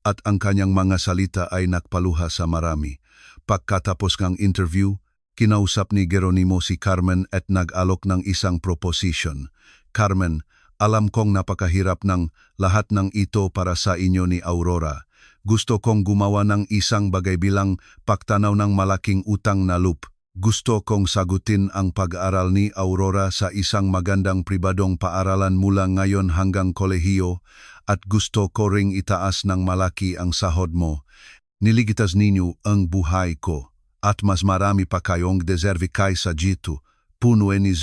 Speaker 1: at ang kanyang mga salita ay nakpaluha sa marami. Pagkatapos ng interview, kinausap ni Geronimo si Carmen at nag-alok ng isang proposition. Carmen, alam kong napakahirap ng lahat ng ito para sa inyo ni Aurora. Gusto kong gumawa ng isang bagay bilang pagtanaw ng malaking utang na loop. Gusto kong sagutin ang pag-aaral ni Aurora sa isang magandang pribadong paaralan mula ngayon hanggang kolehiyo at gusto ko ring itaas ng malaki ang sahod mo. Niligitas ninyo ang buhay ko at mas marami pa kayong deserve kaysa dito. Puno ni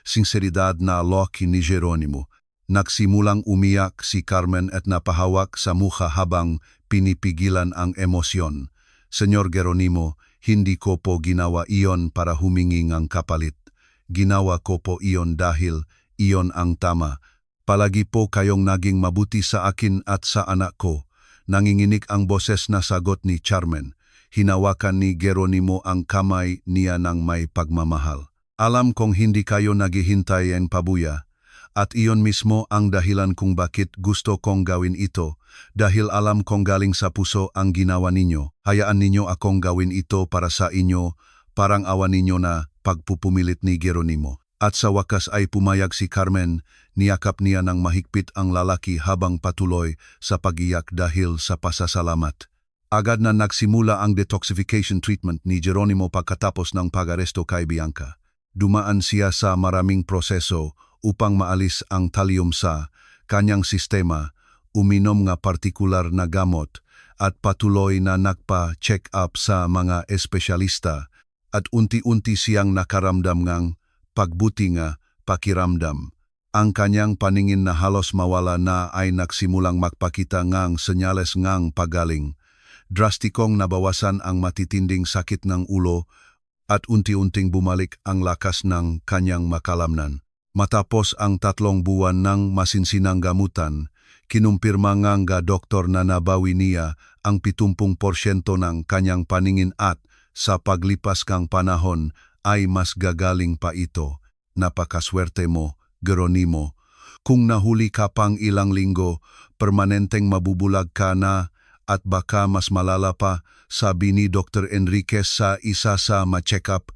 Speaker 1: sinseridad na loki ni Geronimo. Nagsimulang umiyak si Carmen at napahawak sa mukha habang pinipigilan ang emosyon. Senyor Geronimo, hindi ko po ginawa iyon para humingi ng kapalit. Ginawa ko po iyon dahil iyon ang tama. Palagi po kayong naging mabuti sa akin at sa anak ko. Nanginginig ang boses na sagot ni Carmen. Hinawakan ni Geronimo ang kamay niya ng may pagmamahal. Alam kong hindi kayo naghihintay ng pabuya. At iyon mismo ang dahilan kung bakit gusto kong gawin ito. Dahil alam kong galing sa puso ang ginawa ninyo. Hayaan ninyo akong gawin ito para sa inyo, parang awa ninyo na pagpupumilit ni Geronimo. At sa wakas ay pumayag si Carmen, niyakap niya ng mahigpit ang lalaki habang patuloy sa pag-iyak dahil sa pasasalamat. Agad na nagsimula ang detoxification treatment ni Geronimo pagkatapos ng pag-aresto kay Bianca. Dumaan siya sa maraming proseso upang maalis ang thallium sa kanyang sistema, uminom nga partikular na gamot at patuloy na nagpa-check up sa mga espesyalista at unti-unti siyang nakaramdam ng pagbuti nga pakiramdam. Ang kanyang paningin na halos mawala na ay nagsimulang magpakita ngang senyales ngang pagaling. Drastikong nabawasan ang matitinding sakit ng ulo at unti-unting bumalik ang lakas ng kanyang makalamnan. Matapos ang 3 buwan ng masinsinang gamutan, kinumpirma nga doktor na nabawi niya ang 70% ng kanyang paningin at sa paglipas kang panahon ay mas gagaling pa ito. Napakaswerte mo, Geronimo. Kung nahuli ka pang ilang linggo, permanenteng mabubulag ka na at baka mas malala pa, sabi ni Dr. Enriquez sa isa sa ma-check-up.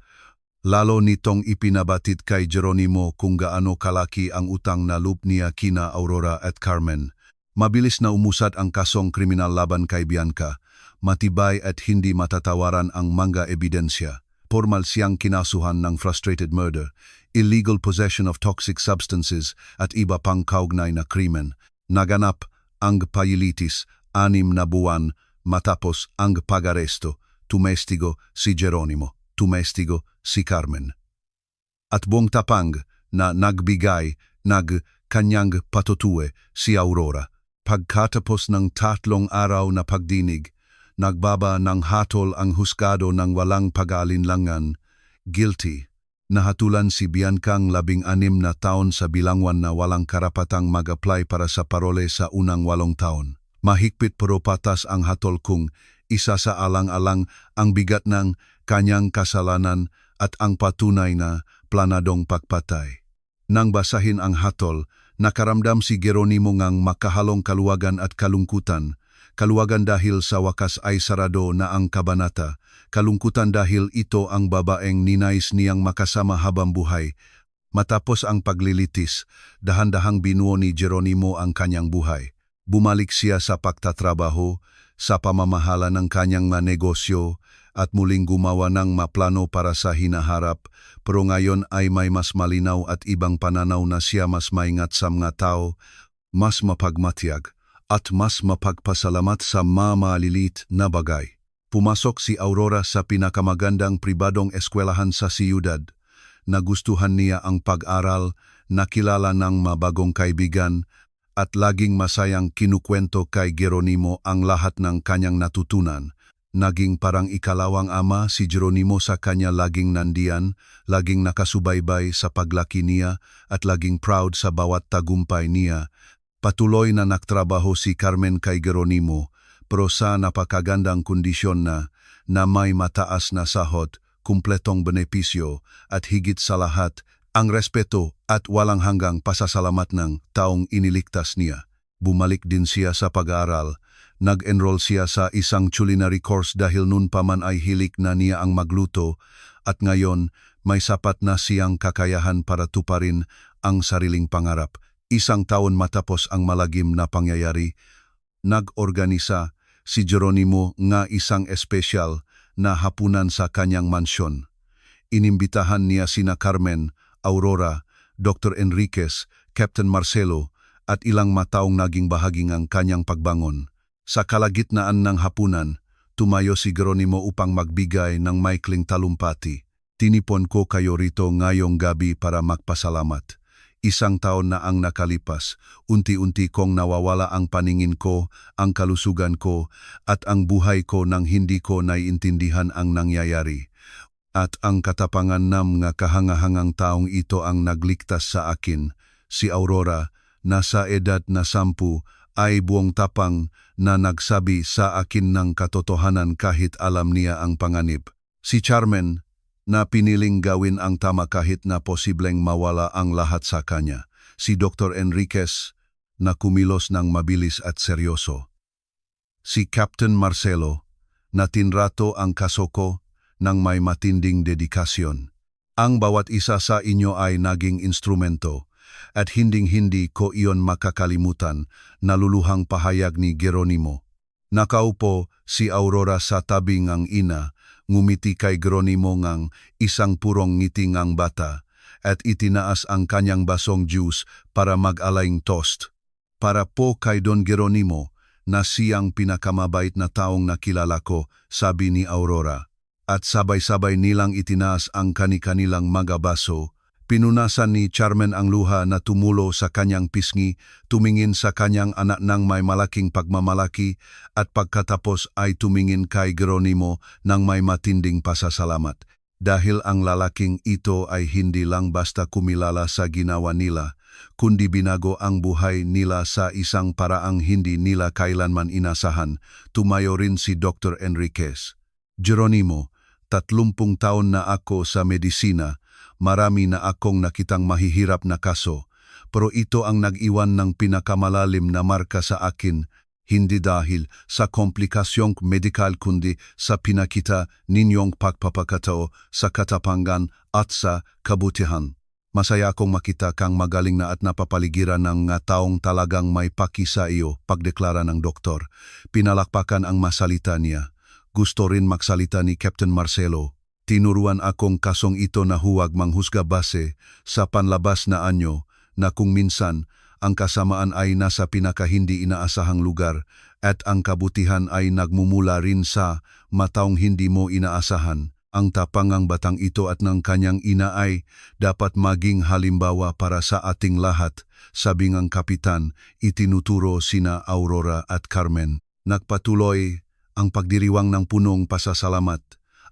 Speaker 1: Lalo nitong ipinabatid kay Geronimo kung gaano kalaki ang utang na loob niya kina Aurora at Carmen. Mabilis na umusad ang kasong kriminal laban kay Bianca. Matibay at hindi matatawaran ang mga ebidensya. Formal siyang kinasuhan ng frustrated murder, illegal possession of toxic substances at iba pang kaugnay na krimen. Naganap ang pailitis 6 na buwan matapos ang pag-aresto. Tumestigo si Geronimo. Tumestigo si Carmen. At buong tapang na nagbigay kanyang patutuwe si Aurora. Pagkatapos ng 3 araw na pagdinig, nagbaba ng hatol ang husgado ng walang pag-aalinlangan, guilty. Nahatulan si Biancang 16 na taon sa bilangwan na walang karapatang mag-apply para sa parole sa unang 8 taon. Mahigpit pero patas ang hatol kung isa sa alang-alang ang bigat ng kanyang kasalanan at ang patunay na planadong pagpatay. Nang basahin ang hatol, nakaramdam si Geronimo ngang makahalong kaluwagan at kalungkutan. Kaluwagan dahil sa wakas ay sarado na ang kabanata. Kalungkutan dahil ito ang babaeng ninais niyang makasama habang buhay. Matapos ang paglilitis, dahan-dahang binuo ni Geronimo ang kanyang buhay. Bumalik siya sa pagtatrabaho, sa pamamahala ng kanyang mga negosyo, at muling gumawa ng maplano para sa hinaharap, pero ngayon ay may mas malinaw at ibang pananaw na siya mas maingat sa mga tao, mas mapagmatiyag, at mas mapagpasalamat sa mga maliliit na bagay. Pumasok si Aurora sa pinakamagandang pribadong eskwelahan sa siyudad. Nagustuhan niya ang pag-aral, nakilala ng mabagong kaibigan, at laging masayang kinukwento kay Geronimo ang lahat ng kanyang natutunan. Naging parang ikalawang ama si Jeronimo sa kanya, laging nandiyan, laging nakasubaybay sa paglaki niya at laging proud sa bawat tagumpay niya. Patuloy na nagtrabaho si Carmen kay Jeronimo, pero sa napakagandang kondisyon na may mataas na sahod, kumpletong benepisyo at higit sa lahat, ang respeto at walang hanggang pasasalamat ng taong iniligtas niya. Bumalik din siya sa pag-aaral. Nag-enroll siya sa isang culinary course dahil noon pa man ay hilig na niya ang magluto at ngayon may sapat na siyang kakayahan para tuparin ang sariling pangarap. Isang taon matapos ang malagim na pangyayari, nag-organisa si Jeronimo nga isang espesyal na hapunan sa kanyang mansyon. Inimbitahan niya sina Carmen, Aurora, Dr. Enriquez, Captain Marcelo at ilang mataong naging bahagi ng kanyang pagbangon. Sa kalagitnaan ng hapunan, tumayo si Jeronimo upang magbigay ng maikling talumpati. Tinipon ko kayo rito ngayong gabi para magpasalamat. Isang taon na ang nakalipas, unti-unti kong nawawala ang paningin ko, ang kalusugan ko, at ang buhay ko nang hindi ko naiintindihan ang nangyayari. At ang katapangan ng nga kahangahangang taong ito ang nagligtas sa akin, si Aurora, nasa edad na 10, ay buong tapang na nagsabi sa akin ng katotohanan kahit alam niya ang panganib. Si Carmen, na piniling gawin ang tama kahit na posibleng mawala ang lahat sa kanya. Si Dr. Enriquez, na kumilos ng mabilis at seryoso. Si Captain Marcelo, na tinrato ang kaso ko ng may matinding dedikasyon. Ang bawat isa sa inyo ay naging instrumento, at hinding-hindi ko iyon makakalimutan, naluluhang pahayag ni Jeronimo. Nakaupo si Aurora sa tabi ngang ina, ngumiti kay Jeronimo ngang isang purong ngiti ngang bata, at itinaas ang kanyang basong juice para mag-alayng toast. Para po kay Don Jeronimo, na siyang pinakamabait na taong nakilala ko, sabi ni Aurora. At sabay-sabay nilang itinaas ang kani-kanilang mga baso. Pinunasan ni Carmen ang luha na tumulo sa kanyang pisngi, tumingin sa kanyang anak ng may malaking pagmamalaki at pagkatapos ay tumingin kay Jeronimo ng may matinding pasasalamat. Dahil ang lalaking ito ay hindi lang basta kumilala sa ginawa nila, kundi binago ang buhay nila sa isang paraang hindi nila kailanman inasahan. Tumayo rin si Dr. Enriquez. Jeronimo, 30 taon na ako sa medisina. Marami na akong nakitang mahihirap na kaso, pero ito ang nag-iwan ng pinakamalalim na marka sa akin, hindi dahil sa komplikasyong medikal kundi sa pinakita ninyong pagpapakatao sa katapangan at sa kabutihan. Masaya akong makita kang magaling na at napapaligiran ng taong talagang may paki sa iyo, pagdeklara ng doktor. Pinalakpakan ang masalita niya. Gusto rin magsalita ni Captain Marcelo. Tinuruan akong kasong ito na huwag manghusga base sa panlabas na anyo na kung minsan ang kasamaan ay nasa pinakahindi inaasahang lugar at ang kabutihan ay nagmumula rin sa mataong hindi mo inaasahan. Ang tapangang batang ito at ng kanyang ina ay dapat maging halimbawa para sa ating lahat, sabi ng kapitan. Itinuturo sina Aurora at Carmen. Nagpatuloy ang pagdiriwang ng punong pasasalamat.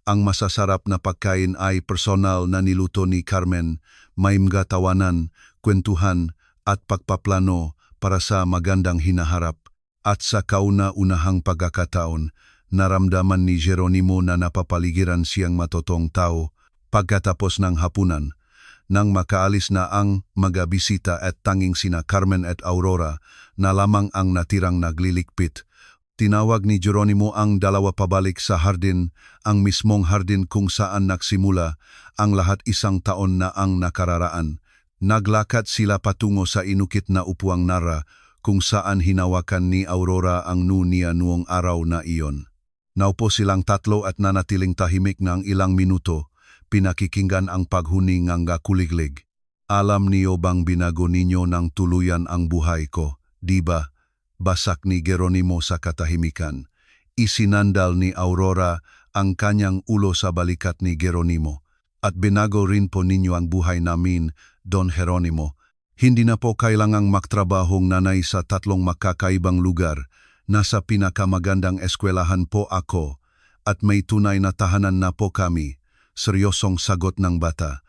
Speaker 1: Ang masasarap na pagkain ay personal na niluto ni Carmen, may mga tawanan, kwentuhan at pagpaplano para sa magandang hinaharap. At sa kauna-unahang pagkakataon, naramdaman ni Jeronimo na napapaligiran siyang matotong tao. Pagkatapos ng hapunan, nang makaalis na ang mga bisita at tanging sina Carmen at Aurora na lamang ang natirang naglilikpit, tinawag ni Jeronimo ang dalawa pabalik sa hardin, ang mismong hardin kung saan nagsimula ang lahat 1 taon na ang nakararaan. Naglakad sila patungo sa inukit na upuang Nara kung saan hinawakan ni Aurora ang niya noong araw na iyon. Naupo silang tatlo at nanatiling tahimik ng ilang minuto, pinakikinggan ang paghuni ng kuliglig. Alam niyo bang binago ninyo ng tuluyan ang buhay ko, di ba? Basak ni Jeronimo sa katahimikan. Isinandal ni Aurora ang kanyang ulo sa balikat ni Jeronimo. At binago rin po ninyo ang buhay namin, Don Jeronimo. Hindi na po kailangang magtrabahong nanay sa 3 magkakaibang lugar. Nasa pinakamagandang eskwelahan po ako. at may tunay na tahanan na po kami. Seryosong sagot ng bata.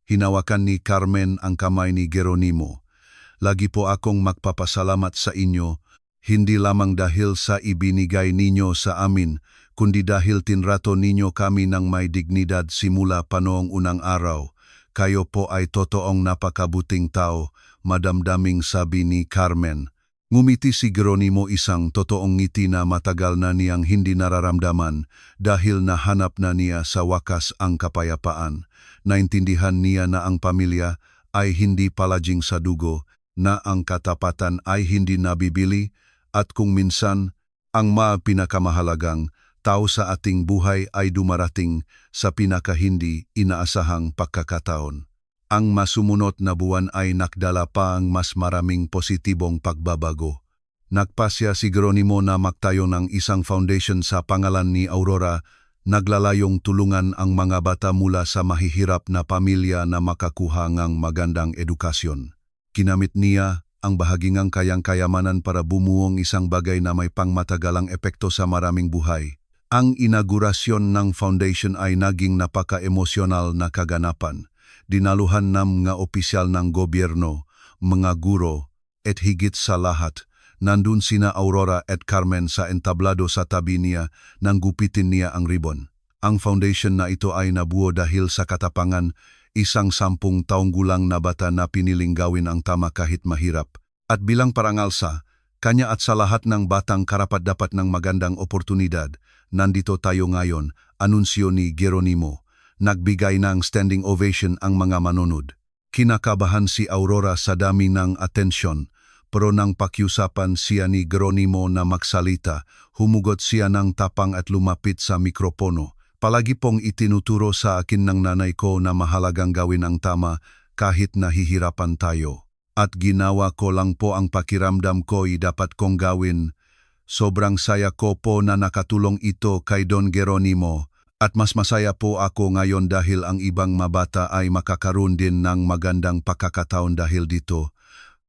Speaker 1: Hinawakan ni Carmen ang kamay ni Geronimo. Lagi po akong magpapasalamat sa inyo, hindi lamang dahil sa ibinigay ninyo sa amin, kundi dahil tinrato ninyo kami ng may dignidad simula pa noong unang araw. Kayo po ay totoong napakabuting tao, madamdaming sabi ni Carmen. Ngumiti si Geronimo, isang totoong ngiti na matagal na niyang hindi nararamdaman dahil nahanap na niya sa wakas ang kapayapaan. Naintindihan niya na ang pamilya ay hindi palaging sa dugo, na ang katapatan ay hindi nabibili, at kung minsan ang pinakamahalagang tao sa ating buhay ay dumarating sa pinakahindi inaasahang pagkakataon. Ang masumunod na buwan ay nakdala pa ang mas maraming positibong pagbabago. Nagpasya si Geronimo na magtayo ng isang foundation sa pangalan ni Aurora, naglalayong tulungan ang mga bata mula sa mahihirap na pamilya na makakuha ng magandang edukasyon. Kinamit niya ang bahagingang kayamanan para bumuong isang bagay na may pangmatagalang epekto sa maraming buhay. Ang inaugurasyon ng foundation ay naging napaka-emosyonal na kaganapan. Dinaluhan ng mga opisyal ng gobyerno, mga guro, at higit sa lahat, nandun sina Aurora at Carmen sa entablado sa tabi niya nang gupitin niya ang ribbon. Ang foundation na ito ay nabuo dahil sa katapangan, isang 10 taong gulang na bata na piniling gawin ang tama kahit mahirap. At bilang parangal sa kanya at sa lahat ng batang karapat-dapat ng magandang oportunidad, nandito tayo ngayon, anunsyo ni Geronimo. Nagbigay ng standing ovation ang mga manunod. Kinakabahan si Aurora sa dami ng atensyon, pero nang pakiusapan siya ni Geronimo na magsalita, humugot siya ng tapang at lumapit sa mikropono. Palagi pong itinuturo sa akin ng nanay ko na mahalagang gawin ang tama kahit nahihirapan tayo. At ginawa ko lang po ang pakiramdam ko ay dapat kong gawin. Sobrang saya ko po na nakatulong ito kay Don Geronimo. At mas masaya po ako ngayon dahil ang ibang mabata ay makakaroon din ng magandang pagkakataon dahil dito.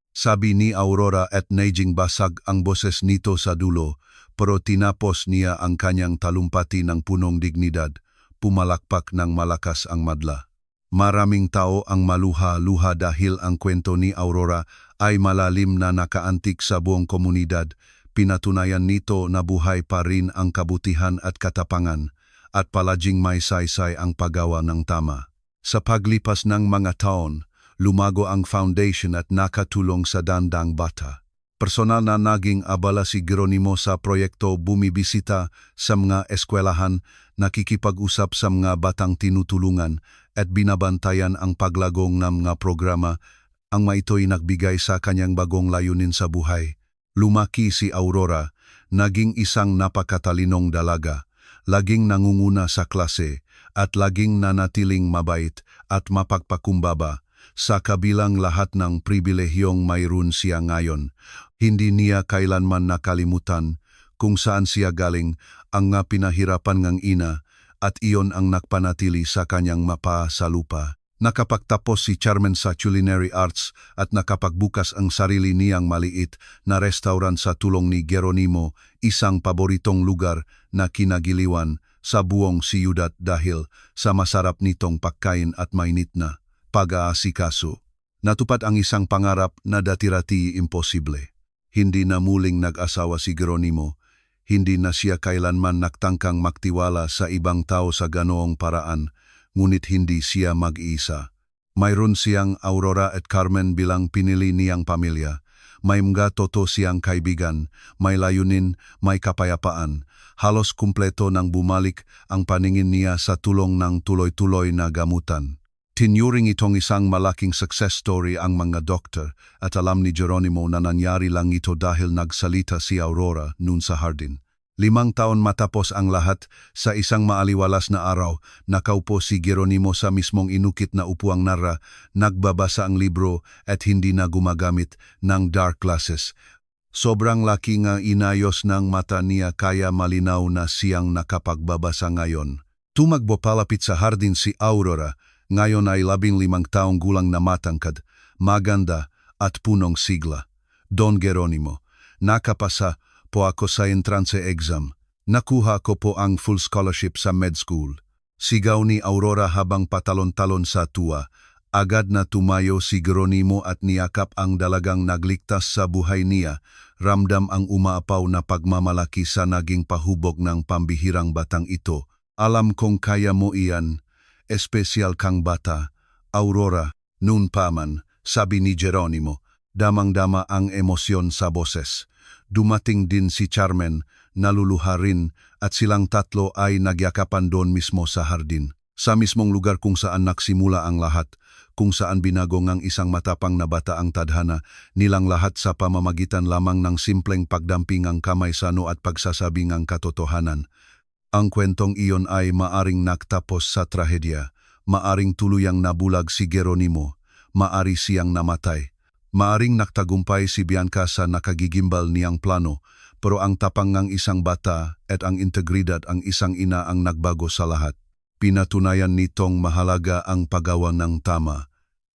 Speaker 1: Sabi ni Aurora at naging basag ang boses nito sa dulo, pero tinapos niya ang kanyang talumpati ng punong dignidad, pumalakpak ng malakas ang madla. Maraming tao ang maluha-luha dahil ang kwento ni Aurora ay malalim na nakaantik sa buong komunidad. Pinatunayan nito na buhay pa rin ang kabutihan at katapangan, at palaging may saysay ang paggawa ng tama. Sa paglipas ng mga taon, lumago ang foundation at nakatulong sa dandang bata. Personal na naging abala si Geronimo sa proyekto, bumibisita sa mga eskwelahan, nakikipag-usap sa mga batang tinutulungan at binabantayan ang paglagong ng mga programa. Ang maito'y nagbigay sa kanyang bagong layunin sa buhay. Lumaki si Aurora, naging isang napakatalinong dalaga. Laging nangunguna sa klase at laging nanatiling mabait at mapagpakumbaba sa kabilang lahat ng pribilehyong mayroon siya ngayon. Hindi niya kailanman nakalimutan kung saan siya galing, ang pinahirapan ng ina, at iyon ang nagpanatili sa kanyang mapa sa lupa. Nakapagtapos si Carmen sa culinary arts at nakapagbukas ang sarili niyang maliit na restaurant sa tulong ni Geronimo, isang paboritong lugar na kinagiliwan sa buong siyudad dahil sa masarap nitong pagkain at mainit na pag-aasikaso. Natupad ang isang pangarap na dati-rati imposible. Hindi na muling nag-asawa si Geronimo, hindi na siya kailanman nagtangkang magtiwala sa ibang tao sa ganoong paraan, ngunit hindi siya mag-iisa. Mayroon siyang Aurora at Carmen bilang pinili niyang pamilya. May mga toto siyang kaibigan, may layunin, may kapayapaan. Halos kumpleto nang bumalik ang paningin niya sa tulong ng tuloy-tuloy na gamutan. Tinuring itong isang malaking success story ang mga doktor at alam ni Geronimo na nangyari lang ito dahil nagsalita si Aurora noon sa hardin. 5 taon matapos ang lahat, sa isang maaliwalas na araw, nakaupo si Geronimo sa mismong inukit na upuang narra, nagbabasa ang libro at hindi na gumagamit ng dark glasses. Sobrang laki nga inayos ng mata niya kaya malinaw na siyang nakapagbabasa ngayon. Tumakbo palapit sa hardin si Aurora, ngayon ay 15 taong gulang na matangkad, maganda at punong sigla. Don Geronimo, nakapasa po ako sa entrance exam. Nakuha ko po ang full scholarship sa med school. Sigaw ni Aurora habang patalon-talon sa tuwa. Agad na tumayo si Geronimo at niyakap ang dalagang nagligtas sa buhay niya. Ramdam ang umaapaw na pagmamalaki sa naging pahubog ng pambihirang batang ito. Alam kong kaya mo iyan, espesyal kang bata. Aurora, noon pa man, sabi ni Geronimo, damang-dama ang emosyon sa boses. Dumating din si Carmen, naluluha rin, at silang tatlo ay nagyakapan doon mismo sa hardin. Sa mismong lugar kung saan nagsimula ang lahat, kung saan binago ng isang matapang na bata ang tadhana, nilang lahat sa pamamagitan lamang ng simpleng pagdamping ang kamay sa noo at pagsasabing ang katotohanan. Ang kwentong iyon ay maaring nagtapos sa trahedya, maaring tuluyang nabulag si Geronimo, maari siyang namatay. Maaring nagtagumpay si Bianca sa nakagigimbal niyang plano, pero ang tapang ng isang bata at ang integridad ang isang ina ang nagbago sa lahat. Pinatunayan nitong mahalaga ang paggawa ng tama,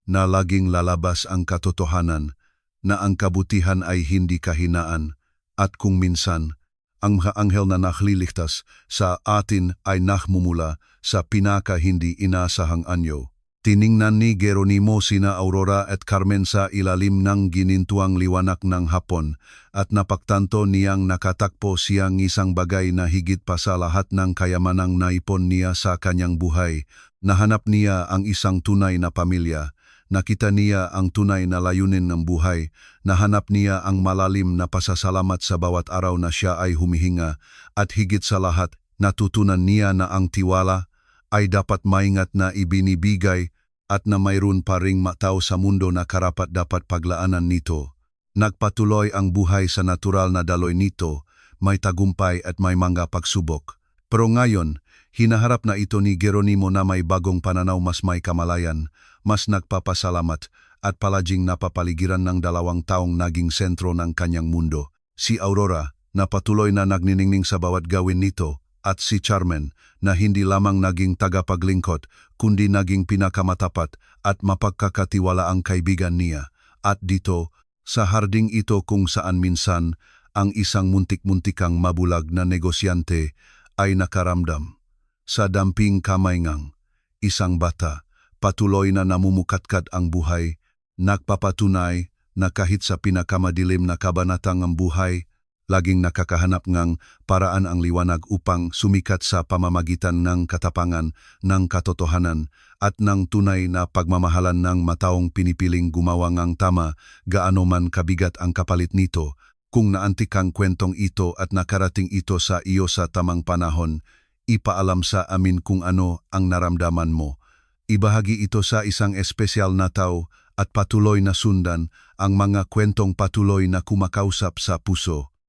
Speaker 1: na laging lalabas ang katotohanan, na ang kabutihan ay hindi kahinaan, at kung minsan, ang mga anghel na nagliligtas sa atin ay nakmumula sa pinaka hindi inasahang anyo. Tiningnan ni Geronimo sina Aurora at Carmen sa ilalim ng ginintuang liwanag ng hapon at napagtanto niyang nakatakpo siyang isang bagay na higit pa sa lahat ng kayamanang naipon niya sa kanyang buhay. Nahanap niya ang isang tunay na pamilya. Nakita niya ang tunay na layunin ng buhay. Nahanap niya ang malalim na pasasalamat sa bawat araw na siya ay humihinga. At higit sa lahat, natutunan niya na ang tiwala ay dapat maingat na ibinibigay at na mayroon pa ring matao sa mundo na karapat dapat paglaanan nito. Nagpatuloy ang buhay sa natural na daloy nito, may tagumpay at may mga pagsubok. Pero ngayon, hinaharap na ito ni Geronimo na may bagong pananaw, mas may kamalayan, mas nagpapasalamat at palaging napapaligiran ng dalawang taong naging sentro ng kanyang mundo. Si Aurora, na patuloy na nagniningning sa bawat gawin nito, at si Carmen, na hindi lamang naging tagapaglingkod, kundi naging pinakamatapat at mapagkakatiwalaang kaibigan niya. At dito, sa harding ito kung saan minsan, ang isang muntik-muntikang mabulag na negosyante ay nakaramdam. Sa damping kamay ngang isang bata, patuloy na namumukatkat ang buhay, nagpapatunay na kahit sa pinakamadilim na kabanatang ang buhay, laging nakakahanap ngang paraan ang liwanag upang sumikat sa pamamagitan ng katapangan, ng katotohanan, at ng tunay na pagmamahalan ng mataong pinipiling gumawa ngang tama, gaano man kabigat ang kapalit nito. Kung naantik ang kwentong ito at nakarating ito sa iyo sa tamang panahon, ipaalam sa amin kung ano ang naramdaman mo. Ibahagi ito sa isang espesyal na tao at patuloy na sundan ang mga kwentong patuloy na kumakausap sa puso.